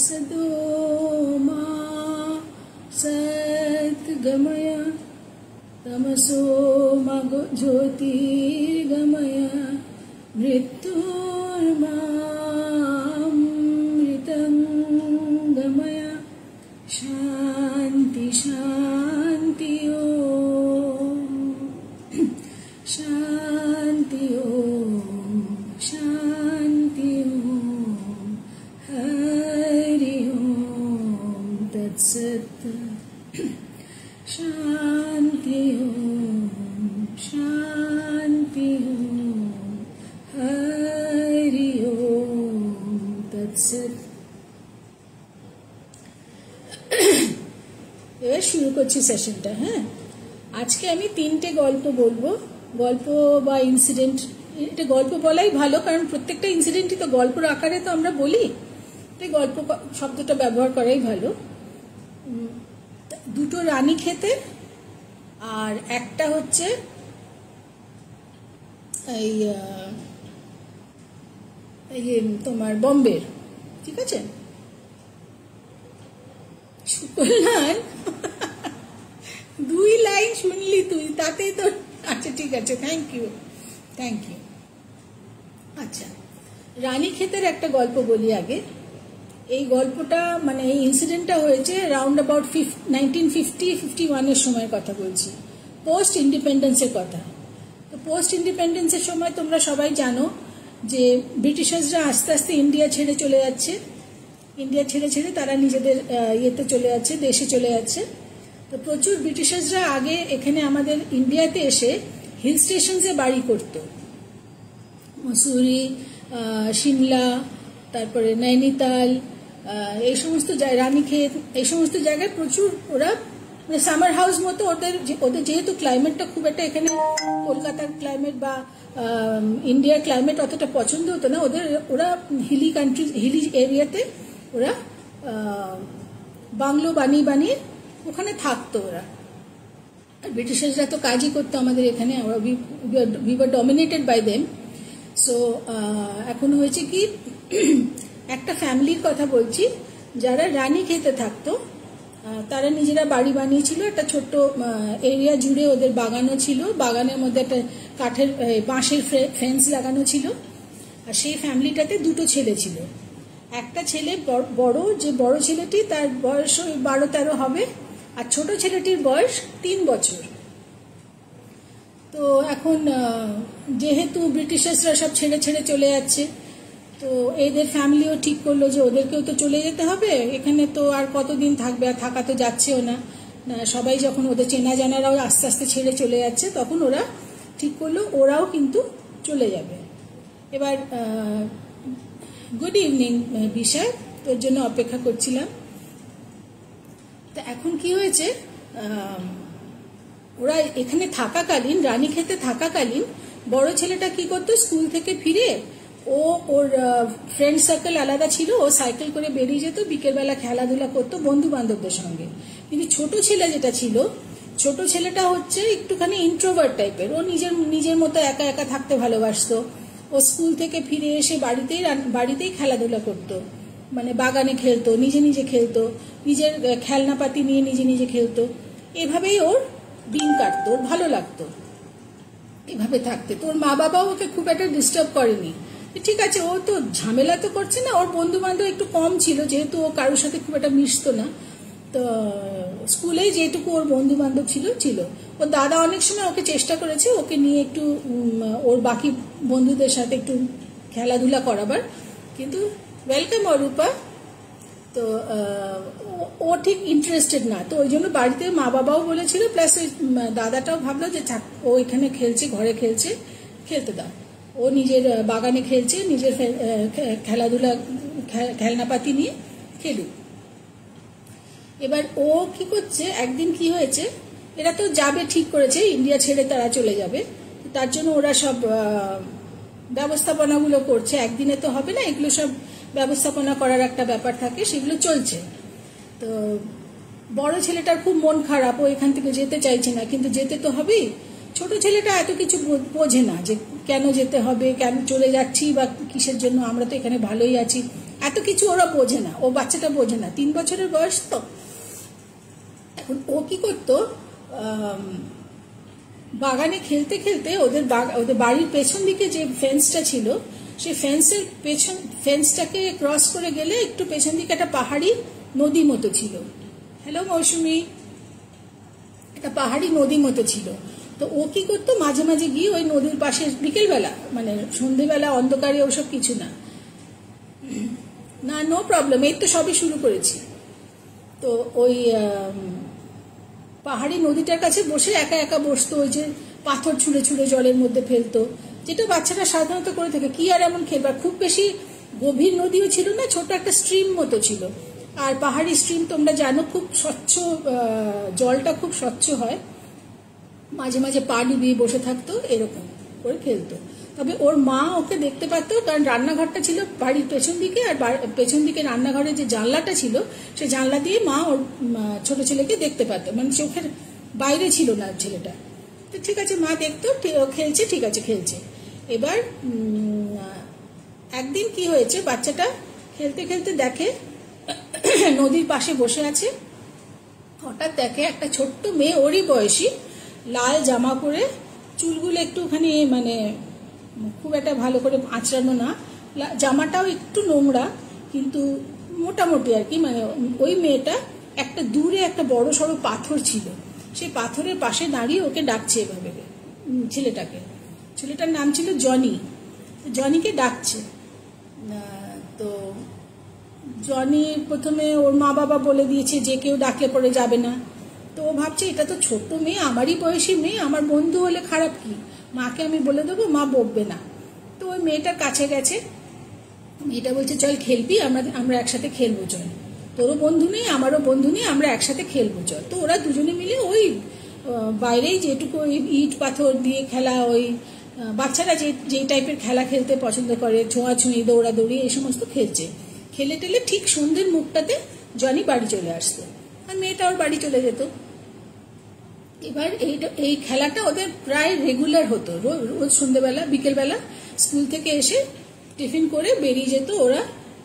Asado मा सद्गमय तमसो मा ज्योतिर्गमय मृत्युर्मामृतंगमय शांति शांति ओम शांति ओम शांति ओम हरि ओम तत्सत शांति ओम शांति ओम हरि ओम तत्सत। এবার শুরু করছি সেশনটা। হ্যাঁ, আজকে আমি 3টে গল্প বলবো। গল্প বা ইনসিডেন্ট, এটা গল্প বলাই ভালো, কারণ প্রত্যেকটা ইনসিডেন্টই তো গল্পের আকারে তো আমরা বলি, তাই গল্প শব্দটা ব্যবহার করাই ভালো। দুটো রানীক্ষেতের আর একটা হচ্ছে এই তোমার বম্বের। ঠিক আছে, সুকল্যাণ 2 লাইন শুনলি তুই, তাতেই তো। আচ্ছা ঠিক আছে, থ্যাংক ইউ। আচ্ছা, রানীক্ষেতের একটা গল্প বলি আগে। এই গল্পটা মানে এই ইনসিডেন্টটা হয়েছে রাউন্ড অ্যাবাউট 1950-51 এর সময়ের কথা বলছি, পোস্ট ইন্ডিপেন্ডেন্সের কথা। তো পোস্ট ইন্ডিপেন্ডেন্সের সময় তোমরা সবাই জানো যে ব্রিটিশার্সরা আস্তে আস্তে ইন্ডিয়া ছেড়ে চলে যাচ্ছে। ইন্ডিয়া ছেড়ে তারা নিজেদের ইয়েতে চলে যাচ্ছে, দেশে চলে যাচ্ছে। তো প্রচুর ব্রিটিশার্সরা আগে এখানে আমাদের ইন্ডিয়াতে এসে হিল স্টেশনসে বাড়ি করতো, মসুরি, সিমলা, তারপরে নৈনিতাল, এই সমস্ত রানীক্ষেত, এই সমস্ত জায়গায় প্রচুর ওরা মানে সামার হাউস মতো ওদের যেহেতু ক্লাইমেটটা খুব একটা এখানে কলকাতার ক্লাইমেট বা ইন্ডিয়ার ক্লাইমেট অতটা পছন্দ হতো না ওরা হিলি কান্ট্রি, হিলি এরিয়াতে ওরা বাংলো বানিয়ে ওখানে থাকতো ওরা। আর ব্রিটিশার্সরা তো কাজই করতো আমাদের এখানে, we were dominated by them. So এখন হয়েছে কি, একটা ফ্যামিলির কথা বলছি যারা রানীক্ষেতে থাকতো। তারা নিজেরা বাড়ি বানিয়েছিল, একটা ছোট্ট এরিয়া জুড়ে ওদের বাগানও ছিল, বাগানের মধ্যে একটা কাঠের বাঁশের ফেন্স লাগানো ছিল। আর সেই ফ্যামিলিটাতে 2টো ছেলে ছিল। একটা ছেলে বড় ছেলেটি, তার বয়স 12-13 হবে, আর ছোট ছেলেটির বয়স 3 বছর। তো এখন যেহেতু ব্রিটিশার্সরা সব ছেড়ে চলে যাচ্ছে, তো এদের ফ্যামিলিও ঠিক করলো যে ওদেরকেও তো চলে যেতে হবে, এখানে তো আর কতদিন থাকবে, আর থাকা তো যাচ্ছেও না। সবাই যখন ওদের চেনা জানারাও আস্তে আস্তে ছেড়ে চলে যাচ্ছে, তখন ওরা ঠিক করলো ওরাও কিন্তু চলে যাবে। এবার গুড ইভিনিং বিশাল, তোর জন্য অপেক্ষা করছিলাম। তো এখন কি হয়েছে, ওরা এখানে থাকাকালীন, রানীক্ষেতে থাকাকালীন বড় ছেলেটা কি করতো, স্কুল থেকে ফিরে ওর ফ্রেন্ড সার্কেল আলাদা ছিল, ও সাইকেল করে বেরিয়ে যেত, বিকেলবেলা খেলাধুলা করতো বন্ধু বান্ধবদের সঙ্গে। কিন্তু ছোট ছেলে যেটা ছিল, ছোট ছেলেটা হচ্ছে একটুখানি ইন্ট্রোভার্ট টাইপের, ও নিজের মতো একা একা থাকতে ভালোবাসতো। ও স্কুল থেকে ফিরে এসে বাড়িতেই খেলাধুলা করতো, মানে বাগানে খেলতো, নিজে খেলতো, নিজের খেলনাপাতি নিয়ে নিজে খেলতো। এভাবেই ওর দিন কাটতো, ওর ভালো লাগতো এভাবে থাকতে। তো ওর মা বাবাও ওকে খুব একটা ডিস্টার্ব করেনি। ঠিক আছে, ও তো ঝামেলা তো করছে না, ওর বন্ধু বান্ধব একটু কম ছিল, যেহেতু ও কারোর সাথে খুব একটা মিশতো না। তো স্কুলেই যেটুকু ওর বন্ধু বান্ধব ছিল। ওর দাদা অনেক সময় ওকে চেষ্টা করেছে ওকে নিয়ে একটু ওর বাকি বন্ধুদের সাথে একটু খেলাধুলা করাবার, কিন্তু ওয়েলকাম অরূপা, তো ও ঠিক ইন্টারেস্টেড না। তো ওই জন্য বাড়িতে মা বাবাও বলেছিল, প্লাস ওই দাদাটাও ভাবলো যে ও এখানে খেলছে, ঘরে খেলতে দাও, ও নিজের বাগানে খেলছে, নিজের খেলাধুলা খেলনাপাতি নিয়ে খেলুক। এবার ও কি করছে, একদিন কি হয়েছে, এরা তো যাবে ঠিক করেছে, ইন্ডিয়া ছেড়ে তারা চলে যাবে, তার জন্য ওরা সব ব্যবস্থাপনাগুলো করছে। একদিনে তো হবে না, এগুলো সব ব্যবস্থাপনা করার একটা ব্যাপার থাকে, সেগুলো চলছে। তো বড় ছেলেটার খুব মন খারাপ, ও এখান থেকে যেতে চাইছে না, কিন্তু যেতে তো হবেই। ছোট ছেলেটা এত কিছু বোঝে না যে কেন যেতে হবে, কেন চলে যাচ্ছি বা কিসের জন্য, আমরা তো এখানে ভালোই আছি। এত কিছু ওরা বোঝে না, ও বাচ্চাটা বোঝে না, 3 বছরের বয়স তো। এখন ও কি করতো, বাগানে খেলতে খেলতে ওদের বাড়ির পেছন দিকে যে ফেন্সটা ছিল, সেই ফেন্সটাকে ক্রস করে গেলে একটু পেছন দিকে একটা পাহাড়ি নদী মতো ছিল। হ্যালো মৌসুমি, একটা পাহাড়ি নদী মতো ছিল। তো ও কি করতো, মাঝে মাঝে গিয়ে ওই নদীর পাশে, বিকেলবেলা মানে সন্ধেবেলা অন্ধকারে, ওসব কিছু না, নো প্রবলেম, এই তো সবই শুরু করেছি। তো ওই পাহাড়ি নদীটার কাছে বসে একা একা বসতো, ওই যে পাথর ছুঁড়ে ছুঁড়ে জলের মধ্যে ফেলতো, যেটা বাচ্চারা সাধারণত করে থাকে। কি আর এমন খেলবার, খুব বেশি গভীর নদীও ছিল না, ছোট একটা স্ট্রিম মতো ছিল। আর পাহাড়ি স্ট্রিম তোমরা জানো, খুব স্বচ্ছ, জলটা খুব স্বচ্ছ হয়, মাঝে মাঝে পা ডুবিয়ে বসে থাকতো, এরকম করে খেলতো। তবে ওর মা ওকে দেখতে পারতো, কারণ রান্নাঘরটা ছিল বাড়ির পেছন দিকে, আর পেছন দিকে রান্নাঘরের যে জানলাটা ছিল, সেই জানলা দিয়ে মা ওর ছোট ছেলেকে দেখতে পারতো, মানে চোখের বাইরে ছিল না ছেলেটা। তো ঠিক আছে, মা দেখতো খেলছে, ঠিক আছে খেলছে। এবার একদিন কি হয়েছে, বাচ্চাটা খেলতে খেলতে দেখে নদীর পাশে বসে আছে, হঠাৎ দেখে একটা ছোট্ট মেয়ে, ওরই বয়সী, লাল জামা পরে, চুলগুলো একটুখানি মানে খুব একটা ভালো করে আঁচড়ানো না, জামাটাও একটু নোংরা, কিন্তু মোটামুটি আর কি, মানে ওই মেয়েটা একটা দূরে একটা বড় সড়ো পাথর ছিল, সেই পাথরের পাশে দাঁড়িয়ে ওকে ডাকছে এভাবে, ছেলেটার নাম ছিল জনি। জনিকে ডাকছে। তো জনি প্রথমে ওর মা বাবা বলে দিয়েছে যে কেউ ডাকলে পরে যাবে না। তো ও ভাবছে এটা তো ছোট্ট মেয়ে, আমারই বয়সী মেয়ে, আমার বন্ধু হলে খারাপ কি, মাকে আমি বলে দেবো, মা বকবে না। তো ওই মেয়েটার কাছে গেছে, মেয়েটা বলছে চল খেলবি, আমরা একসাথে খেলবো, চল, তোরও বন্ধু নেই আমারও বন্ধু নেই, আমরা একসাথে খেলবো চল। তো ওরা দুজনে মিলে ওই বাইরেই যেটুকু ইট পাথর দিয়ে খেলা, ওই বাচ্চারা যে টাইপের খেলা খেলতে পছন্দ করে, ছোঁয়াছুঁয়ি, দৌড়াদৌড়ি, এই সমস্ত খেলছে। খেলে টেলে ঠিক সন্ধ্যের মুখটাতে জনি বাড়ি চলে আসতো, আর মেয়েটা ওর বাড়ি চলে যেত। এবার এই খেলাটা ওদের প্রায় রেগুলার হতো, রোজ সন্ধ্যেবেলা বিকেলবেলা স্কুল থেকে এসে টিফিন করে বেরিয়ে যেত ওরা,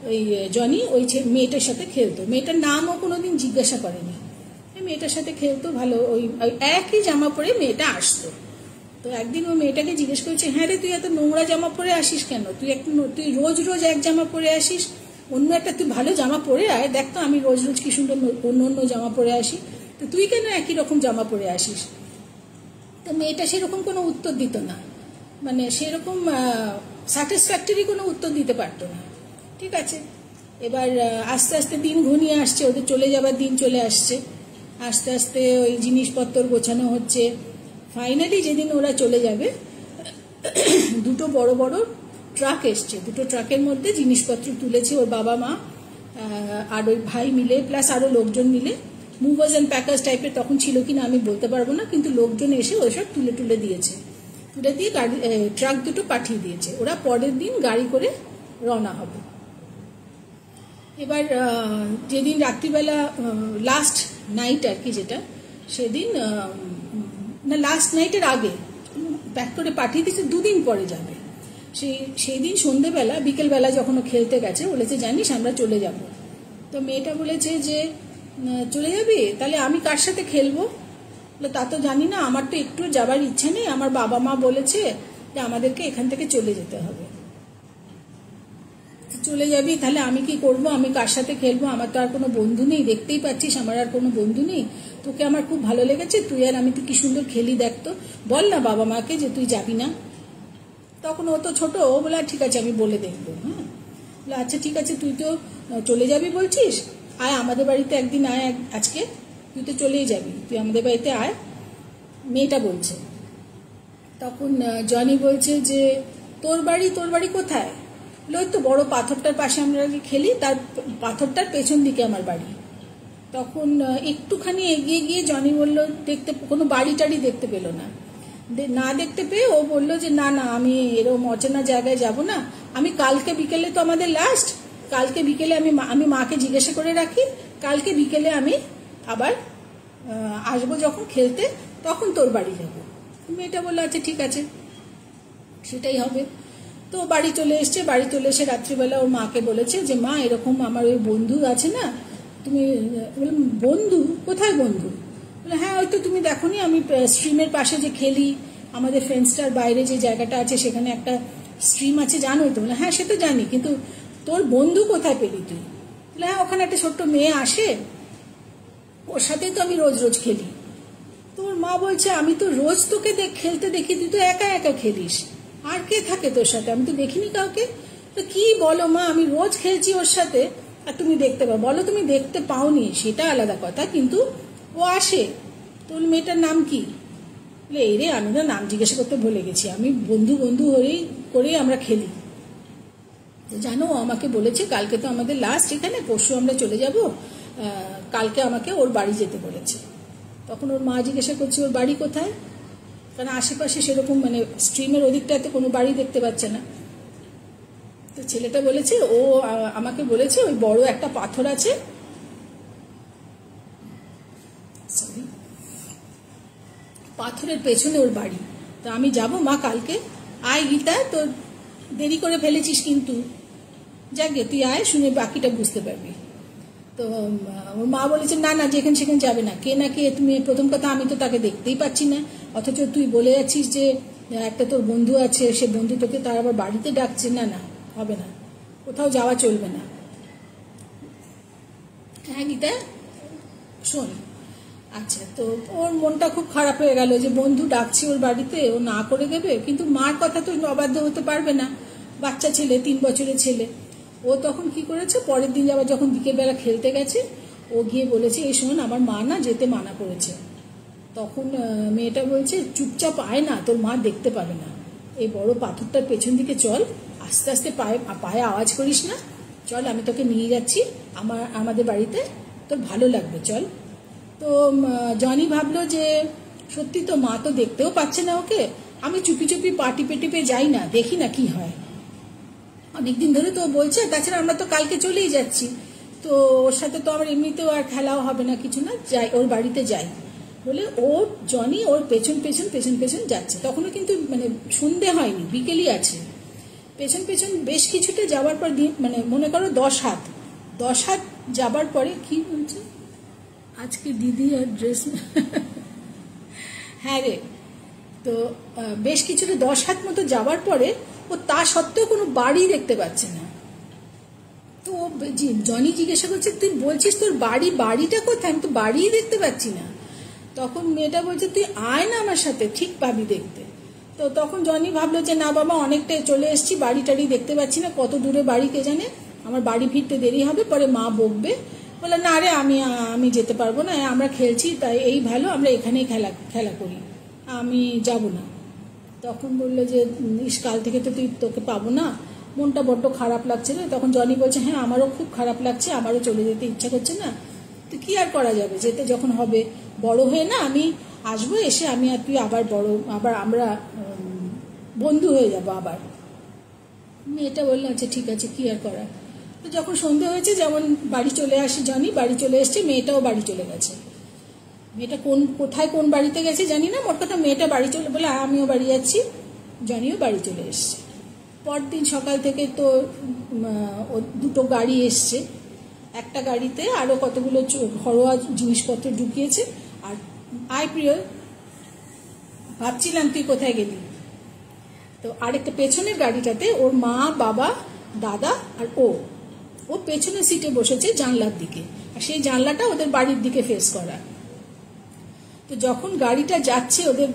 ওই জনি ওই মেয়েটার সাথে খেলতো। মেয়েটার নামও কোনোদিন জিজ্ঞাসা করেনি, মেয়েটার সাথে খেলতো ভালো, ওই একই জামা পরে মেয়েটা আসতো। তো একদিন ওই মেয়েটাকে জিজ্ঞেস করেছে, হ্যাঁ রে তুই এত নোংরা জামা পরে আসিস কেন, তুই রোজ রোজ এক জামা পরে আসিস, অন্য একটা তুই ভালো জামা পরে আয়, দেখ তো আমি রোজ রোজ কি সুন্দর অন্য অন্য জামা পরে আসি, তো তুই কেন একই রকম জামা পরে আসিস। তো মেয়েটা সেরকম কোনো উত্তর দিত না, মানে সেরকম স্যাটিসফ্যাক্টরি কোনো উত্তর দিতে পারতো না। ঠিক আছে, এবার আস্তে আস্তে দিন ঘনিয়ে আসছে, ওদের চলে যাবার দিন চলে আসছে, আস্তে আস্তে ওই জিনিসপত্র গোছানো হচ্ছে। ফাইনালি যেদিন ওরা চলে যাবে, দুটো বড় বড় ট্রাক এসছে, দুটো ট্রাকের মধ্যে জিনিসপত্র তুলেছে ওর বাবা মা আর ওই ভাই মিলে, প্লাস আরো লোকজন মিলে, মুভার্স অ্যান্ড প্যাকার্স টাইপের তখন ছিল কিনা আমি বলতে পারবো না, কিন্তু লোকজন এসে ওইসব তুলে দিয়েছে, তুলে দিয়ে ট্রাক দুটো পাঠিয়ে দিয়েছে। ওরা পরের দিন গাড়ি করে রওনা হবে। এবার যেদিন রাত্রিবেলা লাস্ট নাইট আর কি, যেটা সেদিন না লাস্ট নাইটের আগে প্যাক করে পাঠিয়ে দিয়েছে, 2 দিন পরে যাবে। সেই দিন সন্ধ্যেবেলা বিকেলবেলা যখন ও খেলতে গেছে, বলেছে জানিস আমরা চলে যাব। তো মেয়েটা বলেছে যে চলে যাবি, তাহলে আমি কার সাথে খেলবো, তা তো জানি না, আমার তো একটু যাবার ইচ্ছা নেই, আমার বাবা মা বলেছে যে আমাদেরকে এখান থেকে চলে যেতে হবে। চলে যাবি, তাহলে আমি কি করব, আমি কার সাথে খেলবো, আমার তো আর কোনো বন্ধু নেই, দেখতেই পাচ্ছিস আমার আর কোনো বন্ধু নেই, তোকে আমার খুব ভালো লেগেছে, তুই আর আমি তো কি সুন্দর খেলি দেখতো, বল না বাবা মাকে যে তুই যাবি না। তখন ও তো ছোট, ও বলে ঠিক আছে আমি বলে দেখবো। হ্যাঁ, আচ্ছা ঠিক আছে, তুই তো চলে যাবি বলছিস, আয় আমাদের বাড়িতে একদিন আয়, আজকে তুই তো চলেই যাবি, তুই আমাদের বাড়িতে আয়, মেয়েটা বলছে। তখন জনি বলছে যে তোর বাড়ি কোথায়, ওই তো বড় পাথরটার পাশে আমরা খেলি, তার পাথরটার পেছন দিকে আমার বাড়ি। তখন একটুখানি এগিয়ে গিয়ে জনি বলল, দেখতে কোনো বাড়ি টাড়ি দেখতে পেল না, দেখতে পেয়ে ও বলল যে না আমি এরকম অচেনা জায়গায় যাব না, আমি কালকে বিকেলে তো আমাদের লাস্ট, কালকে বিকেলে আমি মাকে জিজ্ঞাসা করে রাখি, কালকে বিকেলে আমি আবার আসবো যখন খেলতে, তখন তোর বাড়ি যাব। মেয়েটা বললো আচ্ছা ঠিক আছে, সেটাই হবে। তো বাড়ি চলে এসছে, বাড়ি চলে এসে রাত্রিবেলা ওর মাকে বলেছে যে মা এরকম আমার ওই বন্ধু আছে না, তুমি বন্ধু কোথায় বন্ধু? বলে হ্যাঁ ওই তো তুমি দেখোনি আমি স্ট্রিমের পাশে যে খেলি, আমাদের ফ্রেন্ডসটার বাইরে যে জায়গাটা আছে সেখানে একটা স্ট্রিম আছে জানোই তো? বলে হ্যাঁ সে তো জানি, কিন্তু তোর বন্ধু কোথায় পেলি তুই? বলে হ্যাঁ ওখানে একটা ছোট্ট মেয়ে আসে, ওর সাথেই তো আমি রোজ রোজ খেলি। তোর মা বলছে আমি তো রোজ তোকে খেলতে দেখি, তুই তো একা একা খেলিস, আর কে থাকে তোর সাথে? আমি তো দেখিনি কাউকে। তো কি বলো মা, আমি রোজ খেলছি ওর সাথে আর তুমি দেখতে পাও? বলো তুমি দেখতে পাওনি সেটা আলাদা কথা, কিন্তু ও আসে। তোর মেয়েটার নাম কি? বলে এই রে আমি তো নাম জিজ্ঞাসা করতে ভুলে গেছি, আমি বন্ধু বন্ধু করেই আমরা খেলি। তো জানো আমাকে বলেছে কালকে তো আমাদের লাস্ট, এখানে পরশু আমরা চলে যাব, কালকে আমাকে ওর বাড়ি যেতে বলেছে। তখন ওর মা জিজ্ঞাসা করছে ওর বাড়ি কোথায়, কারণ আশেপাশে সেরকম মানে স্ট্রিমের ওদিকটাতে কোনো বাড়ি দেখতে পাচ্ছে না। তো ছেলেটা বলেছে ও আমাকে বলেছে ওই বড় একটা পাথর আছে, সরি, পাথরের পেছনে ওর বাড়ি। তো আমি যাব মা কালকে, আয় গীতা, তো দেরি করে ফেলেছিস কিন্তু, যাকে তুই আয়, শুনে বাকিটা বুঝতে পারবি। তো ওর মা বলেছে না না যেখানে সেখানে যাবে না। কে না কে তুমি, প্রথম কথা আমি তো তাকে দেখতেই পাচ্ছি না, অথচ তুই বলে যাচ্ছিস যে একটা তোর বন্ধু আছে, সে বন্ধু তোকে তার আবার বাড়িতে ডাকছে। না না হবে না, কোথাও যাওয়া চলবে না। হ্যাঁ গীতা শোন, আচ্ছা তো ওর মনটা খুব খারাপ হয়ে গেল যে বন্ধু ডাকছে ওর বাড়িতে, ও না করে দেবে, কিন্তু মার কথা তো অবাধ্য হতে পারবে না, বাচ্চা ছেলে, 3 বছরের ছেলে। ও তখন কি করেছে, পরের দিন আবার যখন বিকেলবেলা খেলতে গেছে ও গিয়ে বলেছে এই শোন আমার মা না যেতে মানা করেছে। তখন মেয়েটা বলছে চুপচাপ আয় না, তোর মা দেখতে পাবে না, এই বড় পাথরটার পেছন দিকে চল, আস্তে আস্তে পায়ে আওয়াজ করিস না, চল আমি তোকে নিয়ে যাচ্ছি আমাদের বাড়িতে, তোর ভালো লাগবে, চল। তো জনি ভাবলো যে সত্যি তো মা তো দেখতেও পাচ্ছে না ওকে, আমি চুপি চুপি পা টিপে টিপে যাই না, দেখি না কি হয়। অনেকদিন ধরে তো বলছে, তাছাড়া আমরা তো কালকে চলেই যাচ্ছি, তো ওর সাথে তো আমার এমনিতেও আর খেলাও হবে না, কিছু না, যাই ওর বাড়িতে যাই বলে ও জনি ওর পেছন পেছন পেছন পেছন যাচ্ছে। তখনও কিন্তু মানে সন্ধে হয়নি, বিকেলই আছে। পেছন পেছন বেশ কিছুটা যাওয়ার পর মানে মনে করো 10 হাত যাবার পরে কি বলছে আজকে দিদি আর ড্রেস হ্যাঁ রে, তো বেশ কিছুটা 10 হাত মতো যাওয়ার পরে ও তা সত্ত্বেও কোনো বাড়ি দেখতে পাচ্ছে না। তো জনি জিজ্ঞাসা করছে তুই বলছিস তোর বাড়িটা কোথায়, আমি তো বাড়িই দেখতে পাচ্ছি না। তখন মেয়েটা বলছে তুই আয় না আমার সাথে, ঠিক পাবি দেখতে। তো তখন জনি ভাবলো যে না বাবা অনেকটাই চলে এসেছি, বাড়ি টাড়ি দেখতে পাচ্ছি না, কত দূরে বাড়ি কে জানে, আমার বাড়ি ফিরতে দেরি হবে, পরে মা বকবে। বলে না রে আমি যেতে পারবো না, আমরা খেলছি তাই এই ভালো, আমরা এখানেই খেলা করি, আমি যাব না। তখন বললো যে কাল থেকে তো তোকে পাবো না, মনটা বড্ড খারাপ লাগছে রে। তখন জনি বলছে হ্যাঁ আমারও খুব খারাপ লাগছে, আমারও চলে যেতে ইচ্ছা করছে না, তো কি আর করা যাবে, যেতে যখন হবে, বড় হয়ে না আমি আসবো, এসে আমি আর তুই আবার আমরা বন্ধু হয়ে যাবো আবার। মেয়েটা বললো আচ্ছা ঠিক আছে কি আর করা। তো যখন সন্ধে হয়েছে, যেমন বাড়ি চলে আসি জনি, বাড়ি চলে এসছে, মেয়েটাও বাড়ি চলে গেছে। মেয়েটা কোথায় কোন বাড়িতে গেছে জানি না, মোট কথা মেয়েটা বাড়ি চলে বলে আমিও বাড়ি যাচ্ছি, জনিও বাড়ি চলে এসছে। পরদিন সকাল থেকে তো দুটো গাড়ি এসছে, একটা গাড়িতে আরো কতগুলো ঘরোয়া জিনিসপত্র ঢুকিয়েছে। আর আয় প্রিয়, ভাবছিলাম তুই কোথায় গেলি। তো আরেকটা পেছনের গাড়িটাতে ওর মা বাবা দাদা আর ও পেছনের সিটে বসেছে জানলার দিকে, আর সেই জানলাটা ওদের বাড়ির দিকে ফেস করা। তো যখন গাড়িটা যাচ্ছে ওদের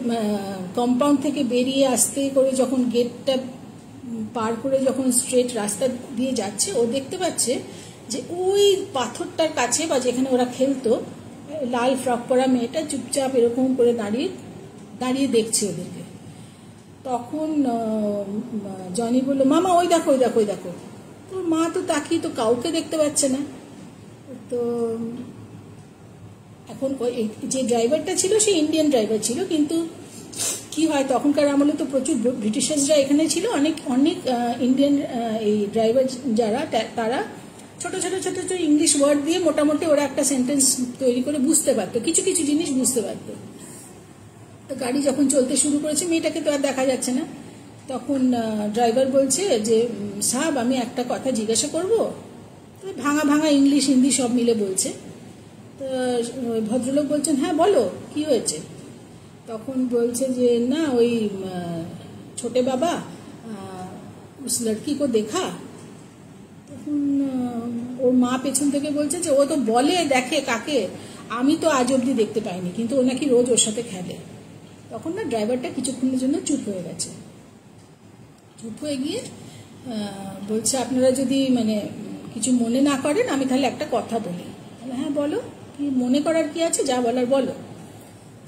কম্পাউন্ড থেকে বেরিয়ে আসতে করে, যখন গেটটা পার করে যখন স্ট্রেট রাস্তা দিয়ে যাচ্ছে, ও দেখতে পাচ্ছে যে ওই পাথরটার কাছে বা যেখানে ওরা খেলতো, লাল ফ্রক পরা মেয়েটা চুপচাপ এরকম করে দাঁড়িয়ে দেখছে ওদেরকে। তখন জনি বললো মামা ওই দেখো ওই দেখো ওই দেখো। তো মা তো তাকিয়ে তো কাউকে দেখতে পাচ্ছে না। তো এখন যে ড্রাইভারটা ছিল সে ইন্ডিয়ান ড্রাইভার ছিল, কিন্তু কি হয় তখনকার আমলে তো প্রচুর ব্রিটিশার্সরা এখানে ছিল, অনেক ইন্ডিয়ান এই ড্রাইভার যারা তারা ছোট ছোট ছোট ছোট ইংলিশ ওয়ার্ড দিয়ে মোটামুটি ওরা একটা সেন্টেন্স তৈরি করে বুঝতে পারতো, কিছু কিছু জিনিস বুঝতে পারতো। তো গাড়ি যখন চলতে শুরু করেছে, মেয়েটাকে তো আর দেখা যাচ্ছে না, তখন ড্রাইভার বলছে যে সাহেব আমি একটা কথা জিজ্ঞাসা করব। তো ভাঙা ভাঙা ইংলিশ হিন্দি সব মিলে বলছে। তো ভদ্রলোক বলছেন হ্যাঁ বলো কি হয়েছে। তখন বলছে যে না ওই ছোটে বাবা উস লড়কি কো দেখা। তখন ওর মা পেছন থেকে বলছে যে ও তো বলে দেখে কাকে, আমি তো আজ অব্দি দেখতে পাইনি, কিন্তু ও নাকি রোজ ওর সাথে খেলে। তখন না ড্রাইভারটা কিছুক্ষণের জন্য চুপ হয়ে গেছে। চুপ হয়ে গিয়ে বলছে আপনারা যদি মানে কিছু মনে না করেন আমি তাহলে একটা কথা বলি। হ্যাঁ বলো, কি মনে করার কি আছে, যা বলার বলো।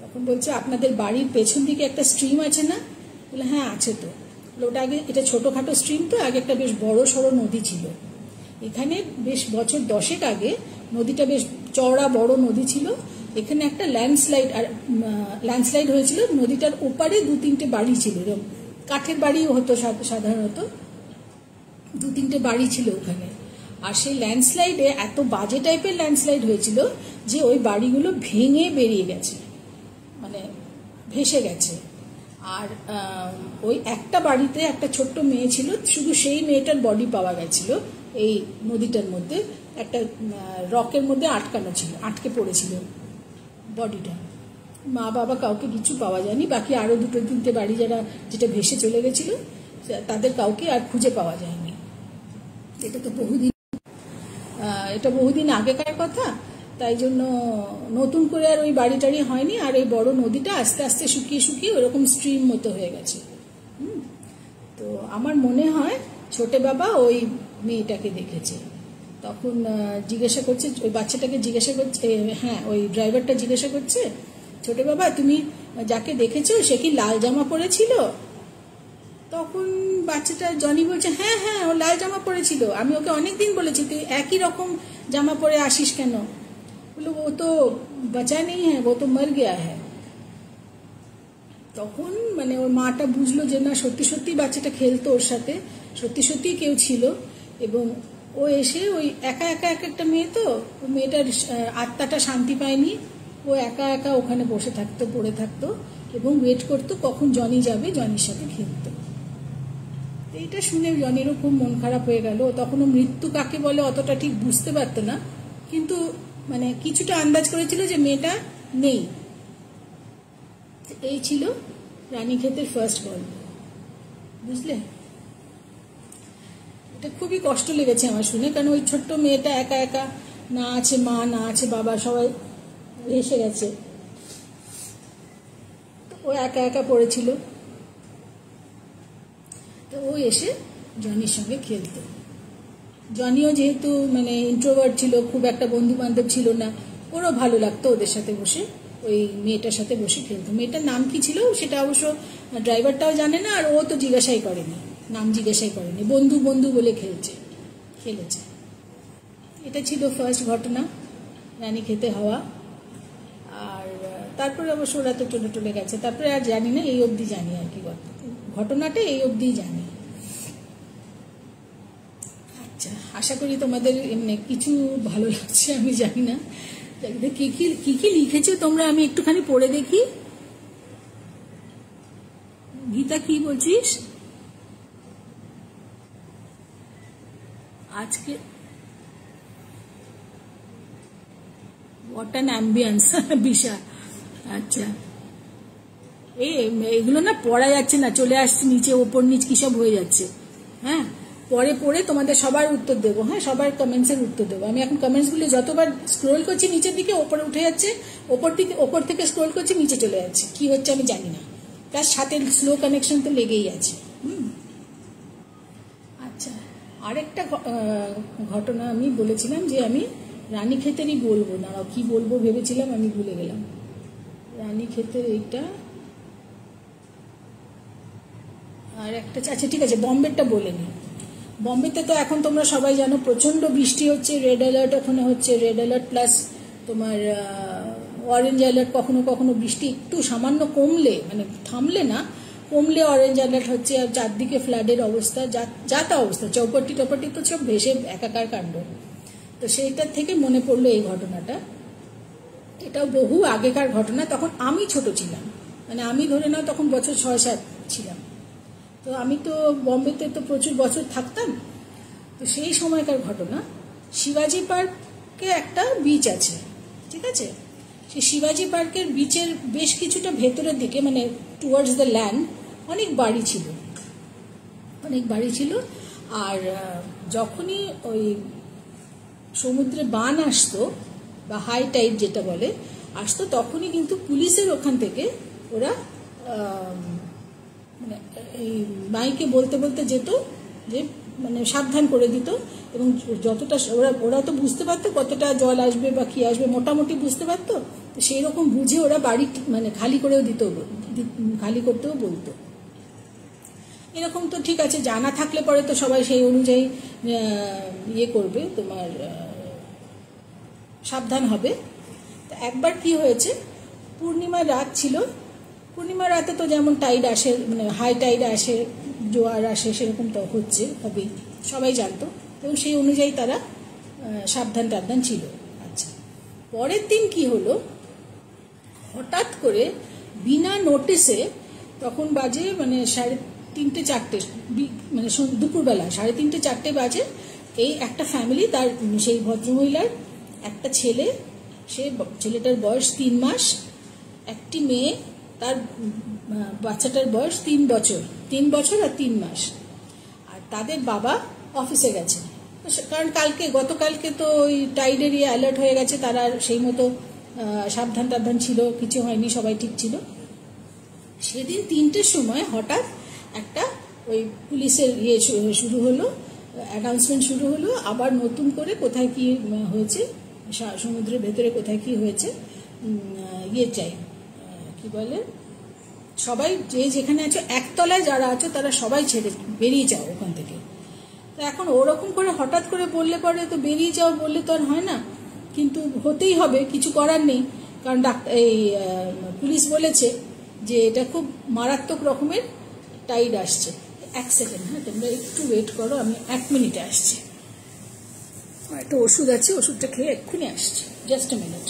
তখন বলছে আপনাদের বাড়ির পেছন দিকে একটা স্ট্রিম আছে না। বলে হ্যাঁ আছে তো। ওটা আগে, এটা ছোটোখাটো স্ট্রিম তো, আগে একটা বেশ বড় সড়ো নদী ছিল এখানে। বেশ বছর 10 আগে নদীটা বেশ চওড়া বড় নদী ছিল। এখানে একটা ল্যান্ডস্লাইড হয়েছিল। নদীটার ওপারে 2-3টে বাড়ি ছিল, এরকম কাঠের বাড়িও হতো সাধারণত, 2-3টে বাড়ি ছিল ওখানে। আর সেই ল্যান্ডস্লাইডে এত বাজে টাইপের ল্যান্ডস্লাইড হয়েছিল যে ওই বাড়িগুলো ভেঙে বেরিয়ে গেছে, মানে ভেসে গেছে। আর ওই একটা বাড়িতে একটা ছোট্ট মেয়ে ছিল, শুধু সেই মেয়েটার বডি পাওয়া গেছিল এই নদীটার মধ্যে। একটা রকের মধ্যে আটকানো ছিল, আটকে পড়েছিল বডিটা। মা বাবা কাউকে কিছু পাওয়া যায়নি। বাকি আরো 2-3টে বাড়ি যেটা ভেসে চলে গেছিল তাদের কাউকে আর খুঁজে পাওয়া যায়নি। এটা বহুদিন আগেকার কথা, তাই জন্য নতুন করে আর ওই বাড়ি টাড়ি হয়নি। আর এই বড় নদীটা আস্তে আস্তে শুকিয়ে শুকিয়ে ওরকম স্ট্রিম মতো হয়ে গেছে। তো আমার মনে হয় ছোটে বাবা ওই মেয়েটাকে দেখেছে। তখন জিজ্ঞাসা করছে, ওই বাচ্চাটাকে জিজ্ঞাসা করছে, হ্যাঁ ওই ড্রাইভারটা জিজ্ঞাসা করছে ছোটে বাবা তুমি যাকে দেখেছো সে কি লাল জামা পরেছিল। তখন বাচ্চাটা জনি বলছে হ্যাঁ হ্যাঁ ও লাল জামা পরেছিল, আমি ওকে অনেকদিন বলেছি তুই একই রকম জামা পরে আসিস কেন। বললো ও তো বাঁচা নেই হ্যাঁ, ও তো মর গিয়া হ্যাঁ। তখন মানে ওর মাটা বুঝলো যে না সত্যি সত্যি বাচ্চাটা খেলতো ওর সাথে, সত্যি সত্যি কেউ ছিল। এবং ও এসে ওই একা একা একটা মেয়ে, তো ও মেয়েটার আত্মাটা শান্তি পায়নি। ও একা একা ওখানে বসে থাকতো, পড়ে থাকতো এবং ওয়েট করতো কখন জনি যাবে, জনির সাথে খেলতো। এইটা শুনে জনিরও খুব মন খারাপ হয়ে গেল। তখনও মৃত্যু কাকে বলে অতটা ঠিক বুঝতে পারতো না, কিন্তু মানে কিছুটা আন্দাজ করেছিল যে মেয়েটা নেই। এই ছিল রানীক্ষেতের ফার্স্ট গল্প, বুঝলে। এটা খুবই কষ্ট লেগেছে আমার শুনে, কারণ ওই ছোট্ট মেয়েটা একা একা, না আছে মা না আছে বাবা, সবাই এসে গেছে, ও একা একা পড়েছিল। তো ও এসে জনির সঙ্গে খেলতো। জনিও যেহেতু মানে ইন্ট্রোভার্ট ছিল, খুব একটা বন্ধু বান্ধব ছিল না, ওরও ভালো লাগতো ওদের সাথে বসে, ওই মেয়েটার সাথে বসে খেলতো। মেয়েটার নাম কি ছিল সেটা অবশ্য ড্রাইভারটাও জানে না, আর ও তো জিজ্ঞাসাই করেনি, নাম জিজ্ঞাসাই করেনি, বন্ধু বন্ধু বলে খেলেছে। এটা ছিল ফার্স্ট ঘটনা রানীক্ষেতে হওয়া। আর তারপরে অবশ্য ওরা তো চলে গেছে, তারপরে আর জানি না, এই অবধি জানি আর কি ঘটনাটা, এই অবধি জানি। আচ্ছা, আশা করি তোমাদের এমনি কিছু ভালো লাগছে, আমি জানি না কি কি লিখেছো তোমরা, আমি একটুখানি পড়ে দেখি। গীতা কি বলছিস আজকে? হোয়াট অ্যান অ্যাম্বিয়েন্স বিশা। আচ্ছা, এগুলো না পড়া যাচ্ছে না, চলে আসছে নিচে, ওপর নিচ কি সব হয়ে যাচ্ছে। হ্যাঁ, পরে পরে তোমাদের সবার উত্তর দেবো। হ্যাঁ, সবার কমেন্টসের উত্তর দেবো। আমি এখন কমেন্টসগুলো যতবার স্ক্রোল করছি নিচের দিকে, ওপরে উঠে যাচ্ছে, ওপর থেকে স্ক্রোল করছি নিচে চলে যাচ্ছে, কি হচ্ছে আমি জানি না। তার সাথে স্লো কানেকশন তো লেগেই আছে। আচ্ছা, আরেকটা ঘটনা আমি বলেছিলাম যে আমি রানীক্ষেতেরই বলবো না, কি বলবো ভেবেছিলাম, আমি ভুলে গেলাম। রানীক্ষেতের এইটা আর একটা, আচ্ছা ঠিক আছে, বম্বেরটা বলে নি। বম্বেতে তো এখন তোমরা সবাই জানো প্রচন্ড বৃষ্টি হচ্ছে, রেড অ্যালার্ট ওখানে হচ্ছে, রেড অ্যালার্ট প্লাস তোমার অরেঞ্জ অ্যালার্ট। কখনো কখনো বৃষ্টি একটু সামান্য কমলে, মানে থামলে না, কমলে অরেঞ্জ অ্যালার্ট হচ্ছে। আর চারদিকে ফ্লাডের অবস্থা, যা তা অবস্থা, চৌপাটি তো সব ভেসে একাকার কাণ্ড। তো সেইটার থেকে মনে পড়লো এই ঘটনাটা। এটাও বহু আগেকার ঘটনা, তখন আমি ছোট ছিলাম, মানে আমি ধরে নাও তখন বছর 6-7 ছিলাম। তো আমি তো বম্বেতে তো প্রচুর বছর থাকতাম, তো সেই সময়কার ঘটনা। শিবাজি পার্কে একটা বিচ আছে, ঠিক আছে? সেই শিবাজি পার্কের বিচের বেশ কিছুটা ভেতরের দিকে, মানে টুয়ার্ডস দ্য ল্যান্ড, অনেক বাড়ি ছিল। আর যখনই ওই সমুদ্রে বান আসতো বা হাই টাইড যেটা বলে আসতো, তখনই কিন্তু পুলিশের ওখান থেকে ওরা মানে এই মাইকে বলতে বলতে যেত যে মানে সাবধান করে দিত, এবং যতটা ওরা তো বুঝতে পারতো কতটা জল আসবে বা কি আসবে, মোটামুটি বুঝতে পারতো। সেই রকম বুঝে ওরা বাড়ি মানে খালি করতেও বলতো। এরকম তো ঠিক আছে, জানা থাকলে পরে তো সবাই সেই অনুযায়ী করবে, তোমার সাবধান হবে। তো একবার কি হয়েছে, পূর্ণিমার রাত ছিল। পূর্ণিমার রাতে তো যেমন টাইড আসে, মানে হাই টাইড আসে, জোয়ার আসে, সেরকম তো হবেই, সবাই জানতো, এবং সেই অনুযায়ী তারা সাবধান ছিল। আচ্ছা, পরের দিন কি হলো, হঠাৎ করে বিনা নোটিসে, তখন বাজে মানে 3:30-4টে, মানে দুপুরবেলা 3:30-4টে বাজে, এই একটা ফ্যামিলি, তার সেই ভদ্রমহিলার একটা ছেলে, ছেলেটার বয়স 3 মাস, একটি মেয়ে, তার বাচ্চাটার বয়স 3 বছর আর 3 মাস। আর তাদের বাবা অফিসে গেছে, কারণ গতকালকে তো ওই টাইড এরিয়া অ্যালার্ট হয়ে গেছে, তারা সেই মতো সাবধান ছিল, কিছু হয়নি, সবাই ঠিক ছিল। সেদিন 3টের সময় হঠাৎ একটা ওই পুলিশের শুরু হলো, অ্যানাউন্সমেন্ট শুরু হলো, আবার নতুন করে কোথায় কি হয়েছে, সমুদ্রের ভেতরে কোথায় কি হয়েছে, চাই কি বলে, সবাই যে যেখানে আছো, একতলায় যারা আছো তারা সবাই ছেড়ে বেরিয়ে যাও ওখান থেকে। তো এখন ওরকম করে হঠাৎ করে বললে পরে তো বেরিয়ে যাও বললে তো আর হয় না, কিন্তু হতেই হবে, কিছু করার নেই, কারণ পুলিশ বলেছে যে এটা খুব মারাত্মক রকমের টাইড আসছে। 1 সেকেন্ড, হ্যাঁ, তোমরা একটু ওয়েট করো, আমি 1 মিনিটে আসছি। একটা ওষুধ আছে, ওষুধটা খেয়ে এক্ষুনি আসছি, জাস্ট এ মিনিট।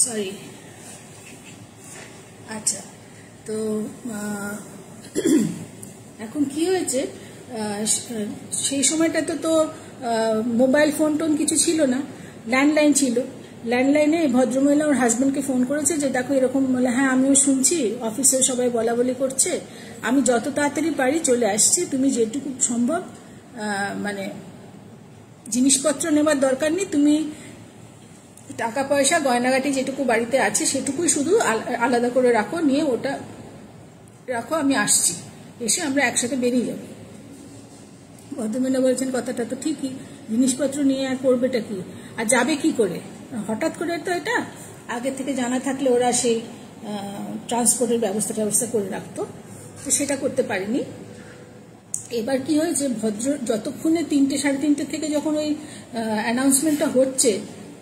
সরি। আচ্ছা, তো এখন কি হয়েছে, সেই সময়টাতে তো মোবাইল ফোন টোন কিছু ছিল না, ল্যান্ডলাইন ছিল। ল্যান্ডলাইনে ভদ্রমহিলা ওর হাজব্যান্ডকে ফোন করেছে যে দেখো এরকম, বলে হ্যাঁ আমিও শুনছি, অফিসেও সবাই বলাবলি করছে, আমি যত তাড়াতাড়ি পারি চলে আসছি, তুমি যেটুকু সম্ভব মানে জিনিসপত্র নেবার দরকার নেই, তুমি টাকা পয়সা গয়নাগাটি যেটুকু বাড়িতে আছে সেটুকুই শুধু আলাদা করে রাখো, নিয়ে ওটা রাখো, আমি আসছি, এসে আমরা একসাথে বেরিয়ে যাব। ভদ্রমহিলা বলছেন কথাটা তো ঠিকই, জিনিসপত্র নিয়ে আর করবেটা কি, আর যাবে কি করে, হঠাৎ করে তো এটা আগে থেকে জানা থাকলে ওরা সেই ট্রান্সপোর্টের ব্যবস্থা করে রাখতো, তো সেটা করতে পারেনি। এবার কি হয়েছে, যতক্ষণে 3টে 3:30 থেকে যখন ওই অ্যানাউন্সমেন্টটা হচ্ছে,